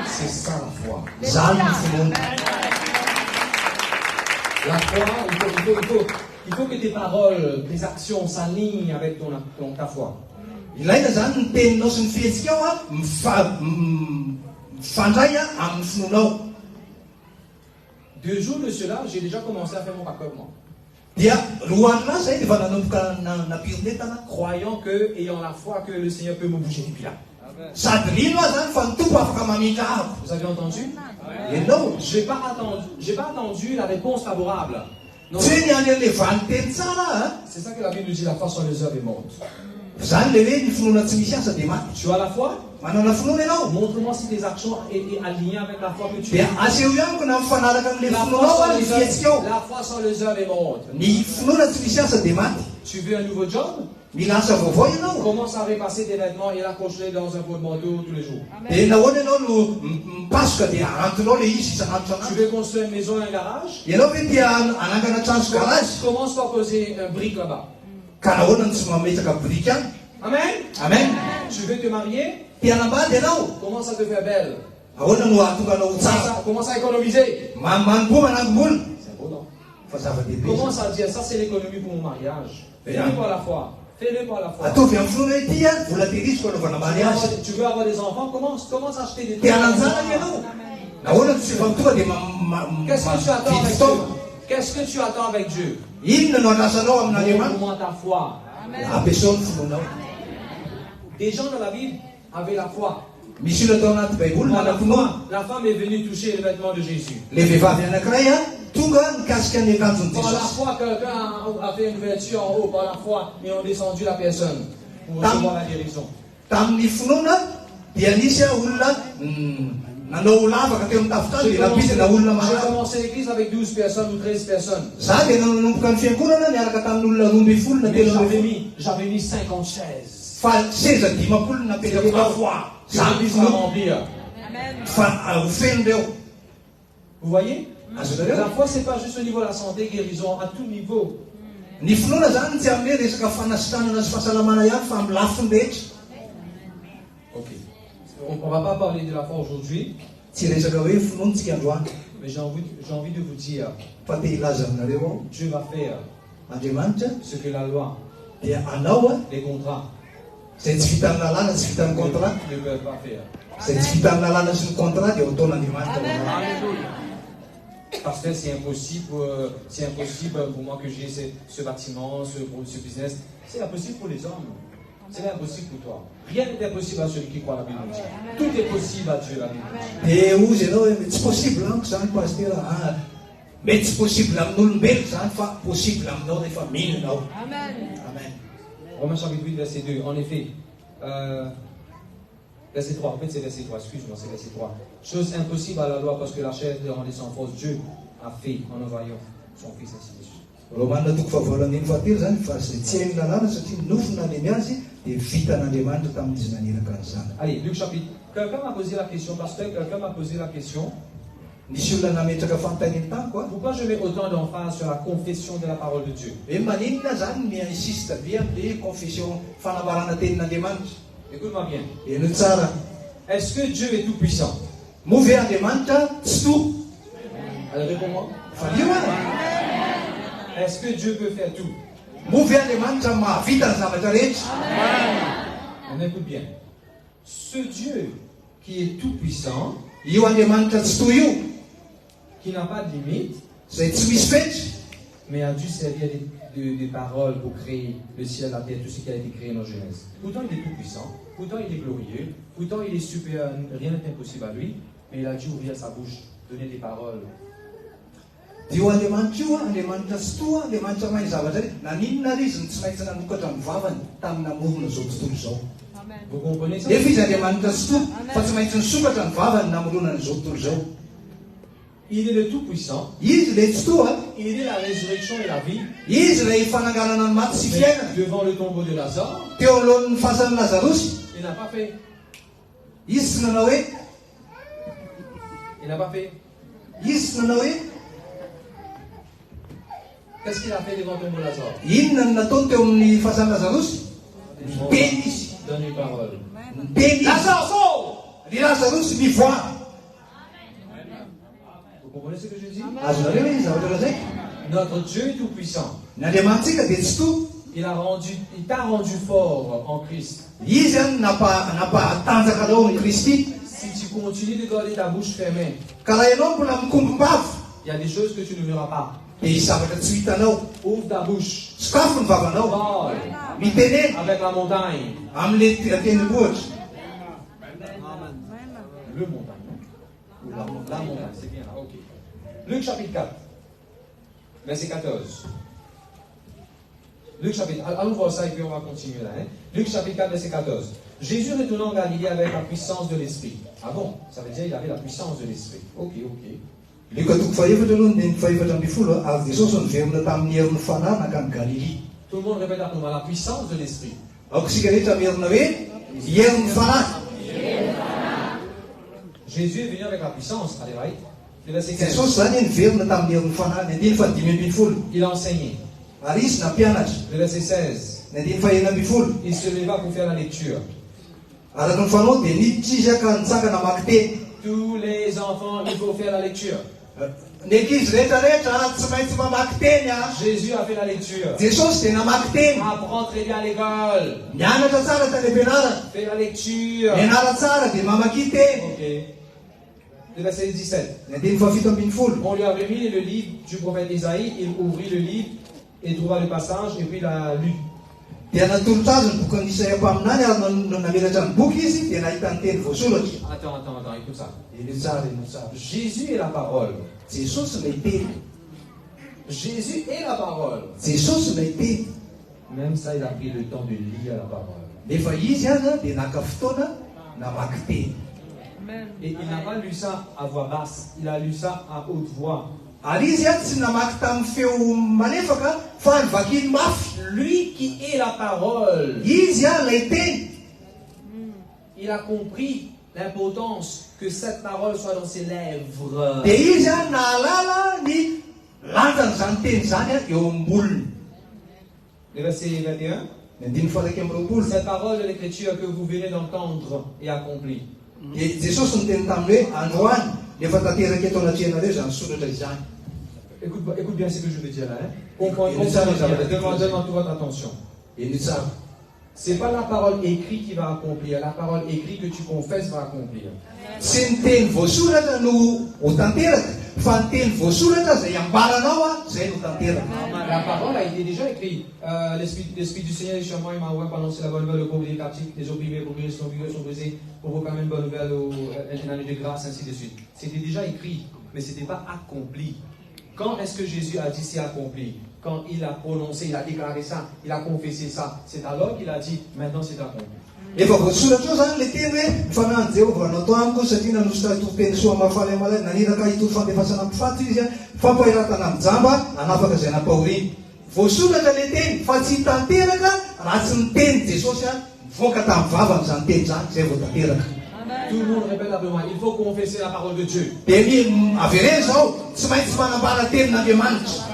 C'est ça la foi. Zany ny finoana. La foi, il faut que tes paroles, tes actions s'alignent avec ta foi. Ilaina zany ny teninao sy ny fihetsika ao mifandray amin'ny finoanao. 2 jours de cela, j'ai déjà commencé à faire mon raccordement. Dia roa andro lasa dia fa nanomboka napirindetana. Croyant que, ayant la foi que le Seigneur peut me bouger depuis là. Sady rino aho zany fa ny tompo afaka mamindra ahako. Vous avez entendu? Ianao J'ai pas attendu la réponse favorable. Non. tsy hoe niany an'ilay vaniteny tsara. C'est ça que la Bible nous dit, la foi sans les œuvres est morte. Zany le hoe ny finoana tsy misy asa dia maty. Tu as la foi? Manana finoana ianao. Montre-moi si tes actions est alignées avec la foi que tu Dia as. aseho ihany na mifanaraka amin'ilay La finoanao foi ny fihetsika ao. sans les œuvres est morte. Ny finoana tsy misy asa dia maty. Tu veux un nouveau job? Mila asa vaovao ianao. Commence à repasser tes vêtements et l'accrocher dans un porte-manteau tous les jours. Dia nahoana ianao no mipasoka dia arantonao le izy isan'andro Tu isan'andro. veux construire une maison et un garage? Ianao hoe tia anangana trano sy garage. Commence par poser un brique là-bas. Ka nahoana no tsy mametraka biriky any. Amen? Amen. Tu veux te marier? Tia hanambady ianao. Commence à te faire belle. Ahoana no ahatonganao tsara. Commence à économiser. Manomboa manangom-bola. C'est beau, non? Fa zava-dehibe. Commence à dire, ça c'est l'économie pour mon mariage. Fais-le par la foi. Fais-le par la foi. Ataovy amin'ny finoana hoe ity a vola tehiriziko anaovana mariage. Tu veux avoir des enfants? Commence à acheter des trucs. Tia hananjanaka ianao. Nahoana tsy efa tonga dia Qu'est-ce que tu attends vidy avec fotoana. Dieu? Qu'est-ce que tu attends avec Dieu? Inona no anasanao amin'Andriamanitra? Montre-moi ta foi. Ampiasao ny finoanao. Des gens dans la Bible avaient la foi. Misy olona tao anaty baiboly mana finoana. La femme est venue toucher le vêtement de Jésus. Le vehivavy anankiray a tonga nikasika ny akanjon'i Par la Jesosy. foi, quelqu'un a fait une ouverture en haut. Par la foi, ils ont descendu la personne pour recevoir la guérison. Tamin'ny finoana dia nisy olona nanao lavaka teo amin'ny tafotrano dia napidina olona J'ai marary. commencé l'église avec 12 personnes ou 13 personnes. Za dia nanomboka ny fiangonana niaraka tamin'ny olona 12 na Mais 13. j'avais mis 50 chaises. Fa seza 50 napetraka Ma tao. foi. Za J'ai finoana à remplir. fa ofeno reo. Vous voyez? Azonareo? La foi, c'est pas juste au niveau de la santé, guérison, à tout niveau. Ny finoana zany tsy amin'ny resaka fanasitranana sy fahasalamana ihany fa amin'ny lafiny rehetra. Ok. On va pas parler de la foi aujourd'hui, Tsy resaka hoe finoantsika androany mais j'ai envie de vous dire, fa te hilaza aminareo ao. Dieu va faire Andriamanitra ce que la loi, dia anao a les contrats zay tsy vita amin'ny lalàna tsy vita amin'ny contrat. ne peuvent pas faire. Zay tsy vita amin'ny lalàna sy ny contrat dia ataon'Andriamanitra manao. Alléluia. Parce que c'est impossible pour moi que j'ai ce bâtiment, ce business. C'est impossible pour les hommes. C'est impossible pour toi. Rien n'est impossible à celui qui croit la Bible. Tout est possible à Dieu, la Bible. Dia ozy ianao hoe tsy possible amiko zany pasteur. Mety tsy possible amin'olombelona zany fa possible aminao rehefa mino ianao. Amen. Romains chapitre 8, verset 2. En effet, verset 3. En fait, c'est verset 3. Excuse-moi, c'est verset 3. Chose impossible à la loi parce que la chair le rendait sans force. Dieu a fait en envoyant son Fils ainsi de suite. Romanina toko fahavalo fahatelo zany fa zay tsy hain'ny lalàna satria nofona neny azy dia vita n'Andriamanitra tamin'izy naneraka ny zanany. Allez, Luc chapitre. Quelqu'un m'a posé la question, pasteur, quelqu'un m'a posé la question. nisy olona nametraka fanontaniany tany koa. Pourquoi je mets autant d'emphase sur la confession de la parole de Dieu? Hoe maninona zany mi-insiste be amin'le confession fanamarana tenin'Andriamanitra? Écoute-moi bien. Eno tsara. Est-ce que Dieu est tout puissant? Movy Andriamanitra tsy to. Alors réponds-moi. Fa io a. Est-ce que Dieu peut faire tout? Movy Andriamanitra mahavita ny zavatra rehetra. On écoute bien. Ce Dieu qui est tout puissant, Io Andriamanitra tsy to io, qui n'a pas de limite, zay tsy misy fetry, mais a dû servir des paroles pour créer le ciel, la terre, tout ce qui a été créé en Genèse. Pourtant il est tout puissant, pourtant il est glorieux, pourtant il est super, rien n'est impossible à lui, mais il a dû ouvrir sa bouche, donner des paroles. io Andriamanitra io a, Andriamanitra tsy to a, Andriamanitra mahay zavatra rehetra. Na ninona ary izy ny tsy maintsy nanokatra ny vavany tamin'ny namorona zao tontolo zao. Vous comprenez ça? Efa izy Andriamanitra tsy to, fa tsy maintsy nisokatra ny vavany namorona n'izao tontolo zao. Il est le tout-puissant, Izy le tsy to a, il est la résurrection et la vie. izy ilay fananganana ny maty sy fiainana. Devant le tombeau de Lazare, Teo alohan'ny fasan'ny Lazarosy, il n'a pas fait. izy tsy nanao hoe, Il n'a pas fait. izy tsy nanao hoe, Qu'est-ce qu'il a fait devant le tombeau de Lazare? inona no nataony teo amin'ny fasan'ny Lazarosy? Miteny izy, Donne une parole. miteny izy. Lazare, sors! Ny Lazarosy mivoaka. Vous comprenez ce que je dis? Azonareo hoe zavatra razaiky? Notre Dieu est tout-puissant. Ny Andriamantsika dia tsy to. Il t'a rendu fort en Christ. Izy any nampatanjaka anao ny Kristy. Si tu continues de garder ta bouche fermée, Ka raha ianao mbola mikombom-bava, il y a des choses que tu ne verras pas. dia izy zavatra tsy hitanao. Ouvre ta bouche. Sokafo ny vavanao. Parle Miteneny avec la montagne. amin'le teny-bohitra. Le montagne. Ou la montagne, c'est bien là, ok. Luc chapitre 4, verset 14. Luc chapitre, allons voir ça et puis on va continuer là. Hein? Luc chapitre 4, verset 14. Jésus retournant en Galilée avec la puissance de l'Esprit. Ah bon? Ça veut dire qu'il avait la puissance de l'Esprit. Ok, ok. Luka toko faefatra aloha ny faefatra ambin'ny folo ary Jesosy niverina tamin'ny herin'ny fanahy nakany Galilea. Tout le monde répète après moi, la puissance de l'Esprit. Aoko isika rehetra mierina hoe herin'ny fanahy. Jésus est venu avec la puissance, allez, right? Le verset 15. Jesosy zany niverina tamin'ny herin'ny fanahy ny andiny fa dimy ambin'ny folo. Il a enseigné. Ary izy nampianatra Le verset 16. ny andiny fahenina ambin'ny folo. Il se leva pour faire la lecture. Araka ny fanao dia niditra izy aka nitsangana mamaky teny. Tous les enfants, il faut faire la lecture. Ny ankizy rehetrarehetra tsy maintsy mamaky teny a. Jésus a fait la lecture. Jesosy dia namaky teny. Apprends très bien à l'école. Mianatra tsara tany am-pianarana. Fais la lecture. Mianara tsara dia mamaky teny. Ok. Le verset 17. Ny andiny fafito ambin'ny folo. On lui a remis le livre du prophète Isaïe. Il ouvrit le livre et trouva le passage et puis il a lu. Dia natolotra azy ny boky Isaia mpaminany ary namelatra ny boky izy dia nahita ny teny voasoratra. Attends, écoute ça. Eny tsara, eny tsara. Jésus est la parole. Jesosy ilay teny. Jésus est la parole. Jesosy ilay teny. Même ça, il a pris le temps de lire la parole. Nefa izy azy a dia naka fotoana namaky teny. Et il n'a pas lu ça à voix basse. Il a lu ça à haute voix. Ary izy a tsy namaky tamin'ny feo malefaka fa nivakiny mafy. Lui qui est la parole, Izy a ilay teny. il a compris l'importance que cette parole soit dans ses lèvres. Dia izy a nahalala ny lanjan'izany teny zany a eo ambolony. Le verset 21. Ny andiny faharaiky amby roapolo. Cette parole de l'écriture que vous venez d'entendre est accomplie. Dia Jesosy niteny taminy hoe androany efa tanteraka eto anatrianareo zany soratra izany. Écoute bien ce que je veux dire là. Hein? Comprends bien. Donne-moi toute votre attention. Eny tsara. C'est pas la parole écrite qui va accomplir. La parole écrite que tu confesses va accomplir. Tsy ny teny voasoratra no ho tanteraka fa ny teny voasoratra zay ambaranao a zay no tanteraka. La parole a été déjà écrite. L'Esprit du Seigneur est sur moi, il m'a envoyé pour annoncer la bonne nouvelle aux pauvres et captifs, les opprimés, pour guérir sont brisés, pour proclamer une bonne nouvelle une année de grâce, ainsi de suite. C'était déjà écrit, mais ce n'était pas accompli. Quand est-ce que Jésus a dit c'est accompli? Quand il a prononcé, il a déclaré ça, il a confessé ça. C'est alors qu'il a dit maintenant c'est accompli. Efa voasoratra eo zany le teny hoe mifanany Jehovah natao amiko satria nanositra tokoteny soa mahafaly malay naniraka itony fandefasana mpifato izy a fampahiratana amin'ny jamba anafaka izay nampahoriny. Voasoratra le teny fa tsy tanteraka raha tsy ny teny Jesosy a mivoaka tamin'ny vavany zany teny zany zay vao tanteraka. Tout le monde répète après moi. Il faut confesser la parole de Dieu. Dia ny avereny zao tsy maintsy manambara tenin'Andriamanitra.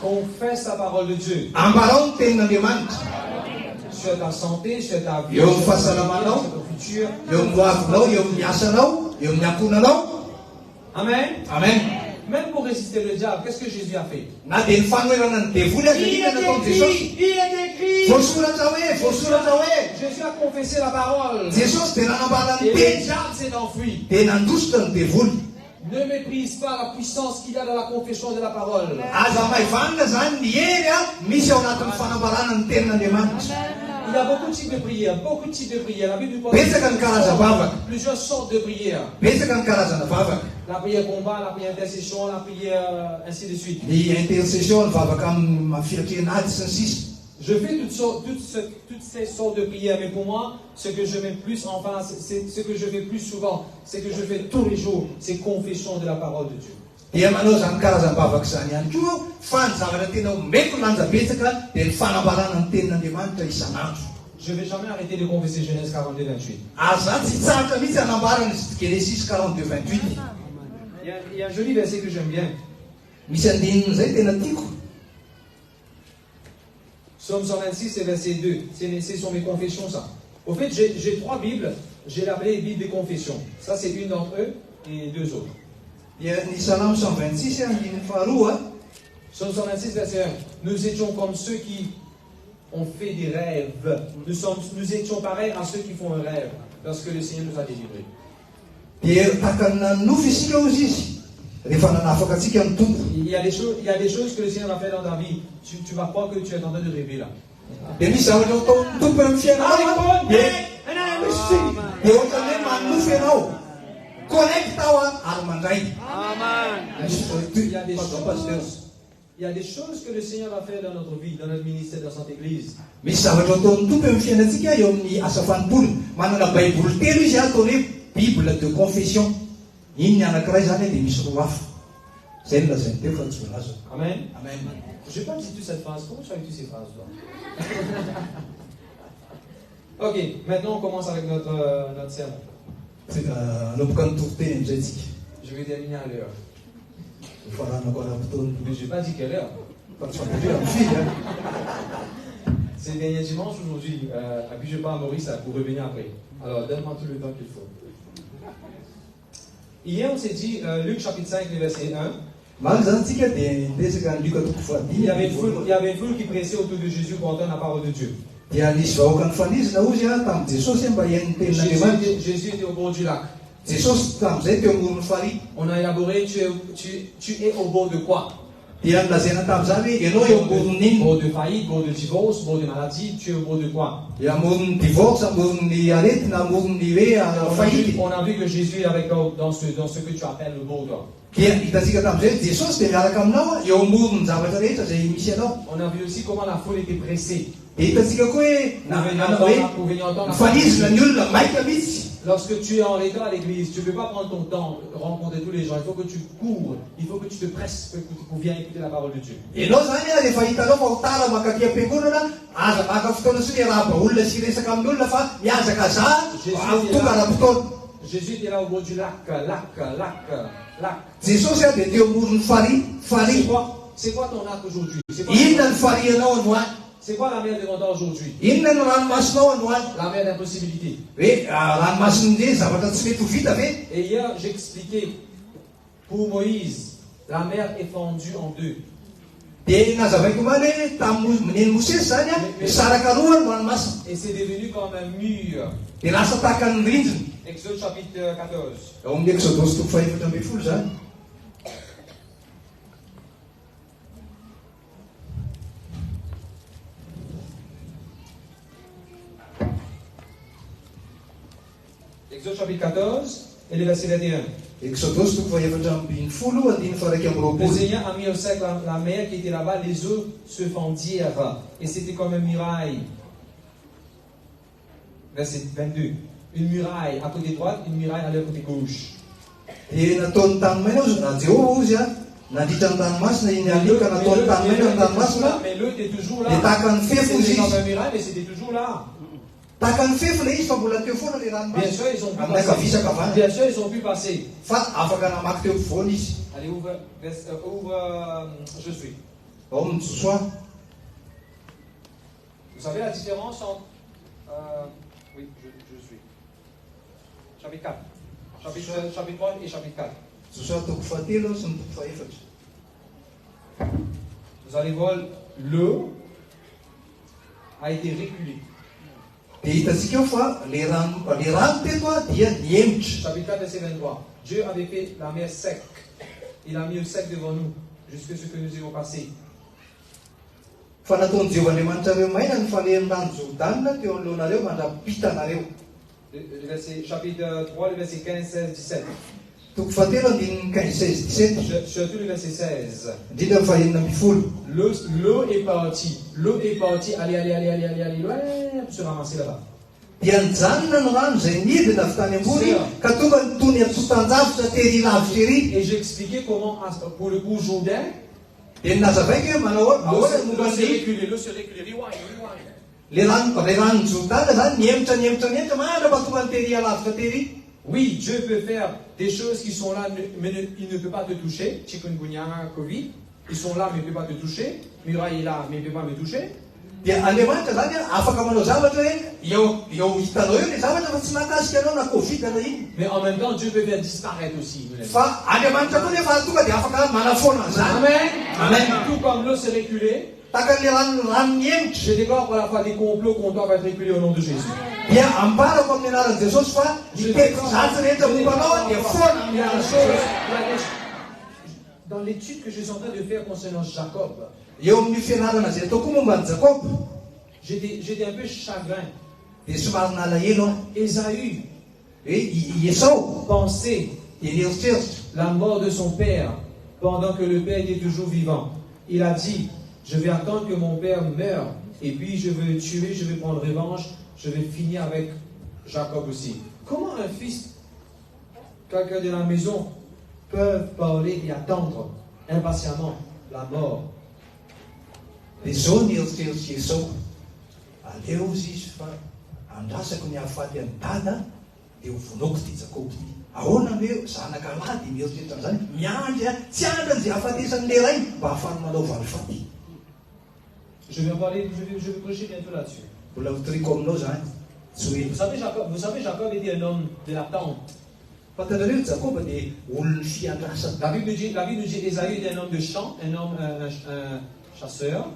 Confesse la parole de Dieu. Ambarao ny tenin'Andriamanitra. Sur ta santé, sur ta vie, Eo sur amin'ny fahasalamanao, ton futur. eo amin'ny hoavinao, eo amin'ny asanao, eo amin'ny ankonanao. Amen. Amen. Même pour résister le diable, qu'est-ce que Jésus a fait? Na dia ny fanoherana ny devoly aza Il ina est nataony écrit, Jesosy. il est écrit. Voasoratra hoe Jésus a confessé la parole. Jesosy dia nanambara ny Et le teny diable s'est enfui. dia nandositra ny devoly. Ne méprise pas la puissance qu'il y a dans la confession de la parole. Aza maivanina zany ny hery misy ao anatin'ny fanambarana ny tenin'Andriamanitra. Il y a beaucoup de types de prières, beaucoup de types de prières. La Bible nous parle Betsaka ny karazana vavaka, plusieurs sortes de prières. betsaka ny karazana vavaka. La prière combat, la prière intercession, la prière ainsi de suite. Ny intercession, ny vavaka amin'ny firetrehana sy ny sisa. Je fais toutes ces sortes de prières, mais pour moi, ce que je mets plus en face, c'est ce que je fais plus souvent, c'est que je fais tous les jours, c'est confession de la parole de Dieu. Dia manao zany karazana vavaka zany ihany koa, fa ny zavatra tena omeko lanja betsaka dia ny fanambarana ny tenin'Andriamanitra isanandro. Je ne vais jamais arrêter de confesser Genèse 42, 28. Aza tsy tsaratra mihitsy anambarana izy Genesis 42, 28. Il y a un joli verset que j'aime bien. Misy andininy zay tena tiako. Psaume 126 et verset 2. Ce sont mes confessions, ça. Au fait, j'ai 3 Bibles. J'ai appelé Bible des confessions. Ça, c'est une d'entre eux et 2 autres. Dia ny Salamo 126 andininy faharoa. Psaume 126, verset 1. Nous étions comme ceux qui ont fait des rêves. Nous étions pareils à ceux qui font un rêve lorsque le Seigneur nous a délivrés. Dia tahaka nanofy isika ozy izy rehefa nanafaka antsika amin'ny tompo. Il y a des choses que le Seigneur a fait dans ta vie. Tu vas croire que tu es en train de rêver là. Dia misy zavatra ataon'ny tompo amin'ny fiainanao dia ohatran'ny hoe manofy ianao. Connecte ao ary mandray. Il y a des choses que le Seigneur a fait dans notre vie, dans notre ministère, dans cette église. Misy zavatra ataon'ny tompo amin'ny fiainantsika eo amin'ny asa fanompolo. Manana baiboly telo izy ataony hoe Bible de confession. Iny ny anankiray zany dia misy roa hafa. Zay no lazainy teo fa tsy voalaza. Amen. Amen. Je n'ai pas dit toute cette phrase. Comment tu as eu toutes ces phrases, toi? Ok, maintenant on commence avec notre sermon. Anomboka ny toriteny amizay tsika. Je vais terminer à l'heure. Faranako ara-potoana. Mais je n'ai pas dit quelle heure. Fa tsy fampitry amin'ny firy. C'est le dernier dimanche aujourd'hui. Abuse pas à Maurice pour revenir après. Alors donne-moi tout le temps qu'il faut. Hier on s'est dit, Luc chapitre 5, le verset 1. Maly zany tsika dia ndesaka ny Luka toko Il y avait une foule qui pressait autour de Jésus pour entendre la parole de Dieu. Dia nisy vahoaka nifanizina ozy tamin'ny Jesosy mba hihaino ny tenin'Andriamanitra. Jésus était au bord du lac. Jesosy tamin'izay teo ambonin'ny farihy. On a élaboré, tu es au bord de quoi? Dia nolazaina tamin'izany hoe ianao eo ambonin'inona? Bord de faillite, bord de divorce, bord de maladie, tu es au bord de quoi? Dia amoron'ny divorce, amoron'ny aretina, amoron'ny hoe fahity. On a vu que Jésus est avec toi dans ce que tu appelles le bord. Dia hitantsika tamin'izay Jesosy dia miaraka aminao eo amoron'ny zavatra rehetra zay misy anao. On a vu aussi comment la foule était pressée. Dia hitantsika koa hoe mifanizina ny olona maika mihitsy. Lorsque tu es en retard à l'église, tu ne peux pas prendre ton temps, rencontrer tous les gens. Il faut que tu cours, il faut que tu te presses pour bien écouter la parole de Dieu. Ianao zany rehefa hitanao fa ho tara makaty am-piangonana, aza maka fotoana sy hoe raba olona sy resaka amin'olona fa miazaka za tonga ara-potoana. Jésus était là au bord du lac. Jesosy dia teo amoron'ny farihy. C'est quoi ton lac aujourd'hui? Inona ny farihinao androany? C'est quoi la mer devant toi aujourd'hui? Inona ny ranomasinao androany? La mer d'impossibilité. Hoe ranomasiny zavatra tsy mety ho vita ve? Et hier, j'expliquais, pour Moïse, la mer est fendue en deux. Dia nazavaiko maly hoe tamin'ny Mosesy zany misaraka roa ny ranomasina. Et c'est devenu comme un mur. Dia lasa tahaka ny rindrina. Exode chapitre 14. Ao amin'ny Exodosy toko 14 zany. Exode chapitre 14 et le verset 21. Exodosy toko 14, andiny faraiky amby Le roapolo. Seigneur a mis au sec la mer qui était là-bas, les eaux se fendirent et c'était comme une muraille. Verset 22. Une muraille à côté droite, une muraille à leur côté gauche. Dia nataony tanomaina na Jehovah ozy nandritra ny ranomasina iny alika nataony tanomaina ny ranomasina. Mais l'eau était toujours là. Dia tahaka ny fefy C'était ozy comme izy. une muraille, mais c'était toujours là. Taka ny fefy le izy fa mbola teo foana le Bien sûr, ils ont pu Amin'ny akavisaka passer. avana. Bien sûr, ils ont pu passer. Fa afaka namaky teo ampovoany izy. Allez, ouvre, je suis. Ao mijosoa. Vous savez la différence entre... oui, je suis. Chapitre 4. Chapitre 1 et chapitre 4. Josoa toko fahatelo sy ny toko faefatra. Vous allez voir, l'eau a été reculée. Dia hitantsika eo fa le rano teto dia niemitra. Chapitre 4, verset 23. Dieu avait fait la mer sec. Il a mis le sec devant nous, jusque ce que nous ayons passé. Fa nataony Jehovah'Andriamanitra reo maina ny falehan'ny rano Jordanina teo anoloanareo mandrapita-nareo. Le verset, chapitre 3, le verset 15, 16, 17. Toko fahatelo andininy 15, 16, 17. Surtout le verset 16. Indrindra ny fahaenina ambin'ny folo. L'eau est partie. L'eau est partie. Allez, loin, pour se ramasser là-bas. Dia nijanona ny rano izay nidina avy tany ambony ka tonga nitony atsotan-javitra tery lavitra ery. Et j'ai expliqué comment, pour le coup, Jourdain, Dia nazavaika hoe manao l'eau ahoana s'est momba ny reculée, rewind. le rano Jordana zany niemitra mandrapatonga ny tery lavitra tery. Oui, Dieu peut faire des choses qui sont là, mais il ne peut pas te toucher. Chikungunya, Covid, ils sont là, mais il ne peut pas te toucher. Muraille est là, mais il ne peut pas me toucher. Dia Andriamanitra zany afaka manao zavatra hoe eo hitanao eo le zavatra fa tsy mahakasika anao na Covid na ino. Mais en même temps, Dieu peut faire disparaître aussi. Fa Andriamanitra koa nefa tonga dia afaka manafona zany. Amen. Amen. Tout comme l'eau s'est reculée, Takan'le rano niemitra. je déclare pour la fois des complots qu'on doit être reculés au nom de Jésus. Dia ambarako amin'ny anaran'i Jesosy fa miteko zatsy rehetra mombanao dia foana Il y amin'ny a anaran'i des choses, Jesosy. dans l'étude que je suis en train de faire concernant Jacob, Eo amin'ny fianarana izay ataoko momban'i Jacob j'étais un peu chagrin. dia somary nalahelo aho. Ésaü Hoe i Esau pensait dia nieritseritra la mort de son père pendant que le père était toujours vivant. Il a dit, je vais attendre que mon père meure et puis je vais le tuer, je vais prendre revanche, je vais finir avec Jacob aussi. Comment un fils, quelqu'un de la maison, peut parler et attendre impatiemment la mort? dia zao nieritseritra Esau. Aleo izy fa andrasako ny hahafaty any dada dia ho vonoko ty Jakob ty. Ahoana hoe zanaka lahy dia mieritseritra an'izany miandry tsy andrany izay hahafatesan'le ray mba ahafahany manao valifaty. Je vais prêcher bientôt là-dessus. Mbola hotoriko aminao zany tsy hoe Vous savez, Jacob était un homme de la tente. fantanareo Jakob dia olon'ny fiandrasana. La Bible nous dit Ésaü était un homme de champ, un chasseur.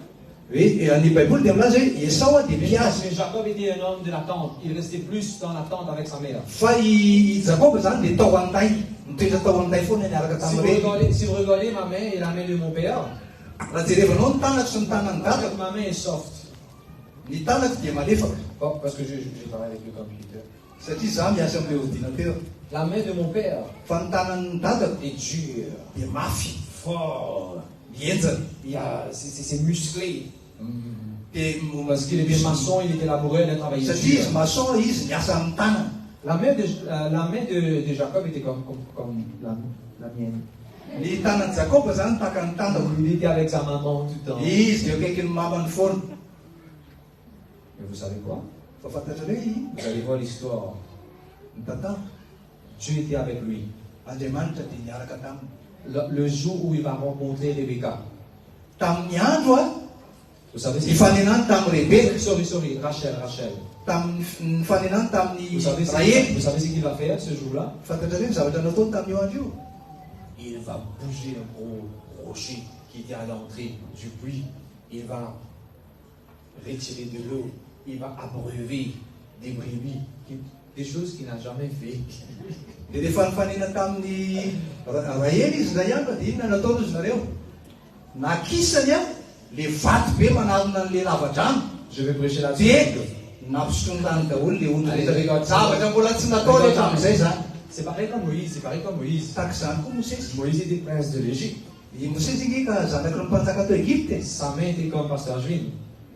Hoe ny Baiboly dia milaza hoe Esau dia mpiasa. Mais Jacob était un homme de la tente. Il restait plus dans la tente avec sa mère. Fa i Jakob zany dia tao an-tay, mitondra tao an-tay foana niaraka tamin'ireny. Si vous regardez ma main et la main de mon père, Raha jerevanao ny tanako sy ny tanan'ny dadako, ma main est soft. ny tanako dia malefaka Oh, parce que je travaille avec le computer. satria za miasa amin'ilay ordinateur. La main de mon père Fa ny tanan'ny dadako est dure, dia mafy, fort. mienjana. C'est musclé. Dia Parce qu'il était maçon, il était laboureux, il a travaillé satria dur. izy maçon izy miasa amin'ny tanana. La main de Jacob était comme la mienne. Ny tanan'ny Jakob zany tahaka ny tanako. Il était avec sa maman tout le temps. Izy dia akaiky ny mamany foana. Mais vous savez quoi? Fa fantatrareo Vous allez voir l'histoire. ny tantara. Dieu était avec lui. Andriamanitra dia niaraka taminy. Le jour où il va rencontrer Rebecca. Tamin'ny andro Vous savez ny fanenany tamin'ny Rebeka, Sorry, Rachel. tamin'ny fanenany tamin'ny Vous savez Rahely. ce qu'il va faire ce jour-là? Fantatrareo ny zavatra nataony tamin'io andro io. Il va bouger un gros rocher qui était à l'entrée du puits. Il va retirer de l'eau. Il va abreuver des brebis. Des choses qu'il n'a jamais fait. Dia rehefa nifanena tamin'ny Rahely izy indray andro dia inona nataony izy nareo? Nakisany le vato be manarona an'le lavadrano Je vais prêcher là-dessus. dia nampisotrony daholo le olona rehetra. Zavatra mbola tsy natao rehetra amin'izay zany. C'est pareil comme Moïse. Tahaka izany koa Mosesy. Moïse était prince de l'Égypte. I Mosesy nge zanaky ny mpanjaka tao Egypte. Sa main était comme pasteur Ashwin.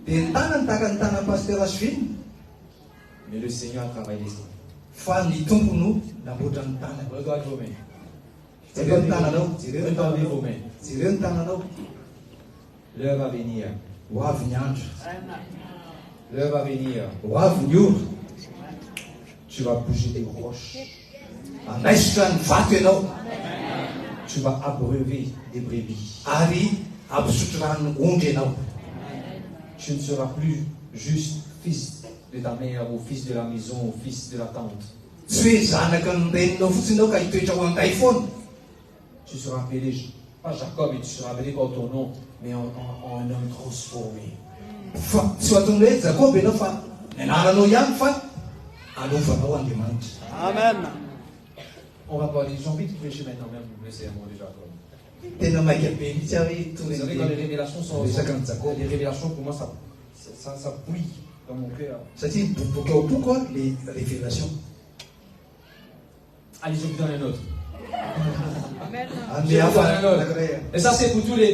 Dia ny tanany tahaka ny tanan'ny pasteur Ashwin. Mais le Seigneur a travaillé ça. Fa ny tompony namboatra ny tanany. Regarde vos mains. Jereo ny tananao. Regardez vos mains. Jereo ny tananao. L'heure va venir. Ho avy ny andro. L'heure va venir. Ho avy ny ora. Tu vas bouger des roches. andaisitra ny vato ianao Tu vas abreuver des brebis. ary ampisotro rano ondry ianao. Tu ne seras plus juste fils de ta mère ou fils de la maison ou fils de la tante. Tsy hoe zanaka ny reninao fotsiny ianao ka hitoetra ho angay foana. Tu seras appelé, pas Jacob, et tu seras appelé par ton nom, mais en un homme transformé. Fa tsy ho ataonao hoe Jakoba ianao fa ny anaranao ihany fa alovanao Andriamanitra. Amen. On va parler, j'ai envie de prêcher maintenant même le sermon de Jacob. Tena maika be mihitsy ary Vous savez, quand les révélations sont... resaka ny Jakoba. Les révélations, pour moi, ça bouille dans mon cœur. Satria miboboka ao boko a les révélations. Allez, je vous donne un autre. Andeha hafa anankiray Et ça, c'est pour tous les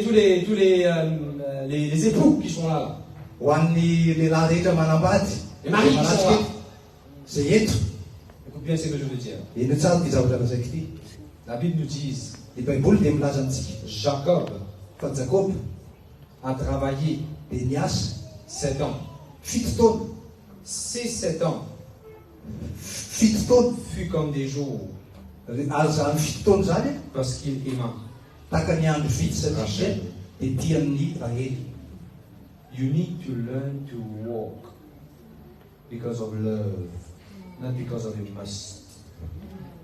époux qui sont là. ho an'ny lehilahy rehetra manambady Les maris qui sont là. zay eto Écoute bien ce que je veux dire. eny tsara ty zavatra lazaiko ity. La Bible nous dit, Ny baiboly dia milaza antsika Jacob fa Jakoba a travaillé dia niasa 7 ans. 7 taona. Ces 7 ans 7 taona fut comme des jours ary zany 7 taona zany parce qu'il aima. taka ny andro vitsy satria Rachel. dia tian'ny Rahely. You need to learn to walk because of love, not because of a must.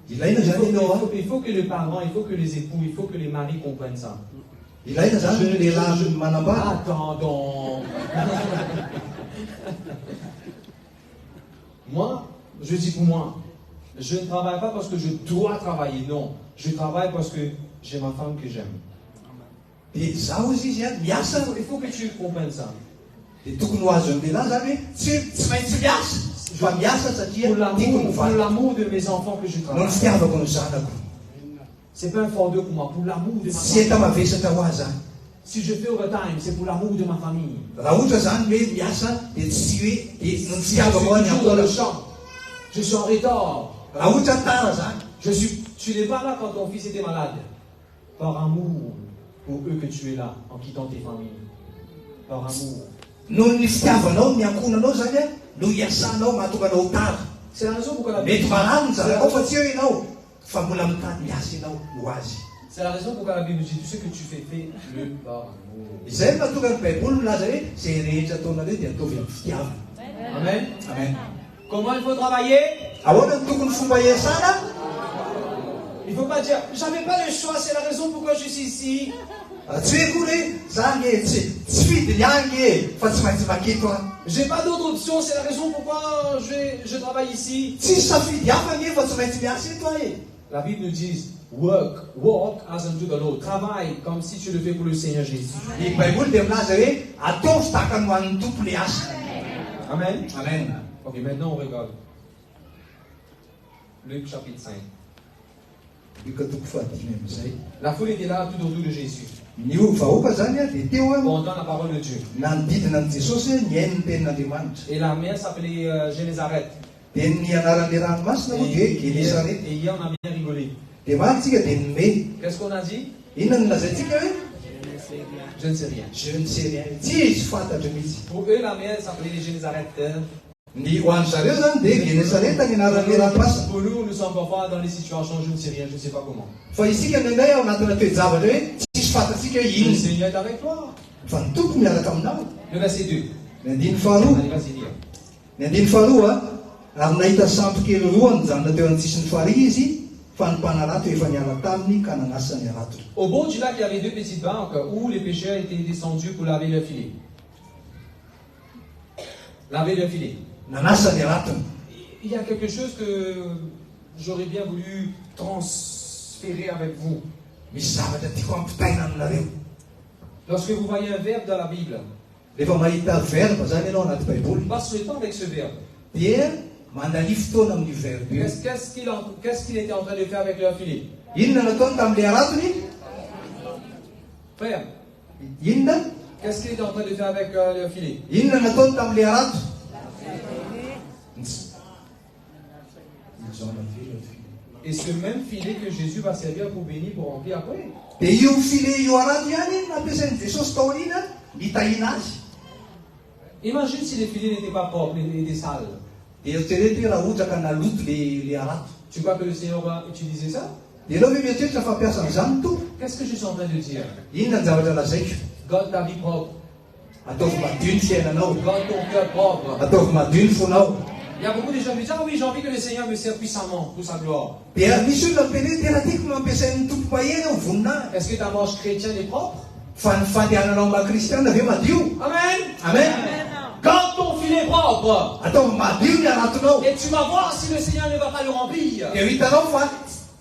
Ilaina zany ianao a Il faut que les parents, il faut que les époux, il faut que les maris comprennent ça. ilaina zany ny lehilahy manambady. Attendons. Moi, je dis pour moi, je ne travaille pas parce que je dois travailler, non. Je travaille parce que j'ai ma femme que j'aime. Dia zaho izy izy a miasa Il faut que tu comprennes ça. dia tokony ho azo ny lehilahy zany hoe tsy maintsy miasa fa miasa satria tiako ny Pour vady l'amour de mes enfants que je no ny travaille. fitiavako ny zanako. C'est pas un fardeau pour moi, pour l'amour de ma Tsy famille. eta mavesatra ho azy zany. Si je fais overtime, c'est pour l'amour de ma famille. Raha ohatra zany hoe miasa dia tsy hoe dia no ny Si je fitiavako ho suis any toujours dans le ampola. champ, je suis en retard. Raha ohatra tara zany Tu n'es pas là quand ton fils était malade. Par amour pour eux que tu es là, en quittant tes familles. Par amour. no ny fitiavanao ny ankonanao zany a no iasanao mahatonga anao tara. C'est la raison pourquoi la Bible Mety marano ny zanakao fa tsy eo ianao fa mbola mitady miasa ianao ho azy. C'est la raison pourquoi la Bible dit tout ce que tu fais-le par amour. Izay mahatonga ny baiboly milaza hoe zay rehetra ataonao dia ataovy amin'ny fitiavana. Amen. Amen. Comment il faut travailler? Ahoana ny tokony fomba iasana? Il ne faut pas dire, j'avais pas le choix, c'est la raison pourquoi je suis ici. Tsy hoe koa hoe zany e tsy fidy ny angy e fa tsy maintsy maketo a. J'ai pas d'autre option, c'est la raison pourquoi je travaille ici. Tsy safidy hafa ny e fa tsy maintsy miasa eto a e. La Bible nous dit, walk as unto the Lord. Travaille comme si tu le fais pour le Seigneur Jésus. Ny baiboly dia milaza hoe ataovy tahaka ny ho an'ny tompo le asa. Amen. Amen. Ok, maintenant on regarde. Luc chapitre 5. Io toko fahadimy amin'izay. La foule était là tout autour de Jésus. Ny vahoaka zany a dia teo Pour a entendre la parole de Dieu. nanodidina an' Jesosy niaino ny tenin'Andriamanitra. Et la mer s'appelait Génézareth. Dia ny anaran'le ranomasina moa dia Genesarety. Et hier on a bien rigolé. Dia maritsika dia nome. Qu'est-ce qu'on a dit? Inona no lazaintsika hoe Je ne sais rien. je ne sais rien. Tsy izy fantatra mihitsy. Pour eux, la mer s'appelait Génézareth. Ny ho an'ny zareo zany dia Genesareta ny anaran'le ranomasina. Pour nous, nous sommes parfois dans des situations, je ne sais rien, je ne sais pas comment. Fa isika nendray ao anatina toejavatra hoe tsisy fantatsika hoe Le inona. Seigneur est avec toi. Fa ny tompo miaraka aminao. Le verset 2. Ny andiny faharoa. Allez, vas-y, lire. Ny andiny faharoa ary nahita sambo kely roa nijanona teo an-tsisiny farihy izy fa ny mpanarato efa niala taminy ka nanasa ny aratony. Au bord du lac, il y avait deux petites barques où les pêcheurs étaient descendus pour laver leurs filets. Laver leurs filets. Nanasa ny aratony. Il y a quelque chose que j'aurais bien voulu transférer avec vous. Misy zavatra tiako ampitaina aminareo. Lorsque vous voyez un verbe dans la Bible, Rehefa mahita verbe zany ianao anaty baiboly passe le temps avec ce verbe. dia mandany fotoana amin'ny verbe io. Qu'est-ce qu'il était en train de faire avec leur filet? Inona nataony tamin'le aratony? Frère, Inona? qu'est-ce qu'il était en train de faire avec leur filet? Inona nataony tamin'le arato? Et ce même filet que Jésus va servir pour bénir, pour remplir après. Dia io file io arato ihany nampiasain'i Jesosy taorina hitahina azy. Imagine si les filets n'étaient pas propres, étaient sales. dia eritrereto raha ohatra ka naloto le arato. Tu crois que le Seigneur va utiliser ça? Dia ianao hoe mieritreritra fampiasa an'izany to? Qu'est-ce que je suis en train de dire? Inona ny zavatra lazaiko? Garde ta vie propre. Ataovy madio ny fiainanao. Garde ton cœur propre. Ataovy madio ny fonao. Il y a beaucoup de gens qui disent, ah oui, j'ai envie que le Seigneur me serve puissamment pour sa gloire. Dia misy olona mipeny tena tiako mampiasain'ny tompo maheno aho voninahitra. Est-ce que ta marche chrétienne est propre? Fa ny fandehananao maha-kristiana ve madio? Amen. Amen. Garde ton filet propre. Ataovy madio ny aratonao. Et tu vas voir si le Seigneur ne va pas le remplir. Dia hitanao fa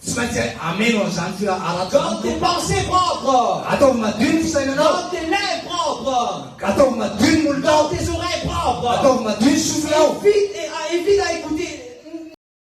tsy maintsy ameno an'izany arato. Garde tes pensées propres. Ataovy madio ny fisainanao. Garde tes lèvres propres. Ataovy madio ny molonao. Garde tes oreilles propres. Ataovy madio ny sofinao. Évite à écouter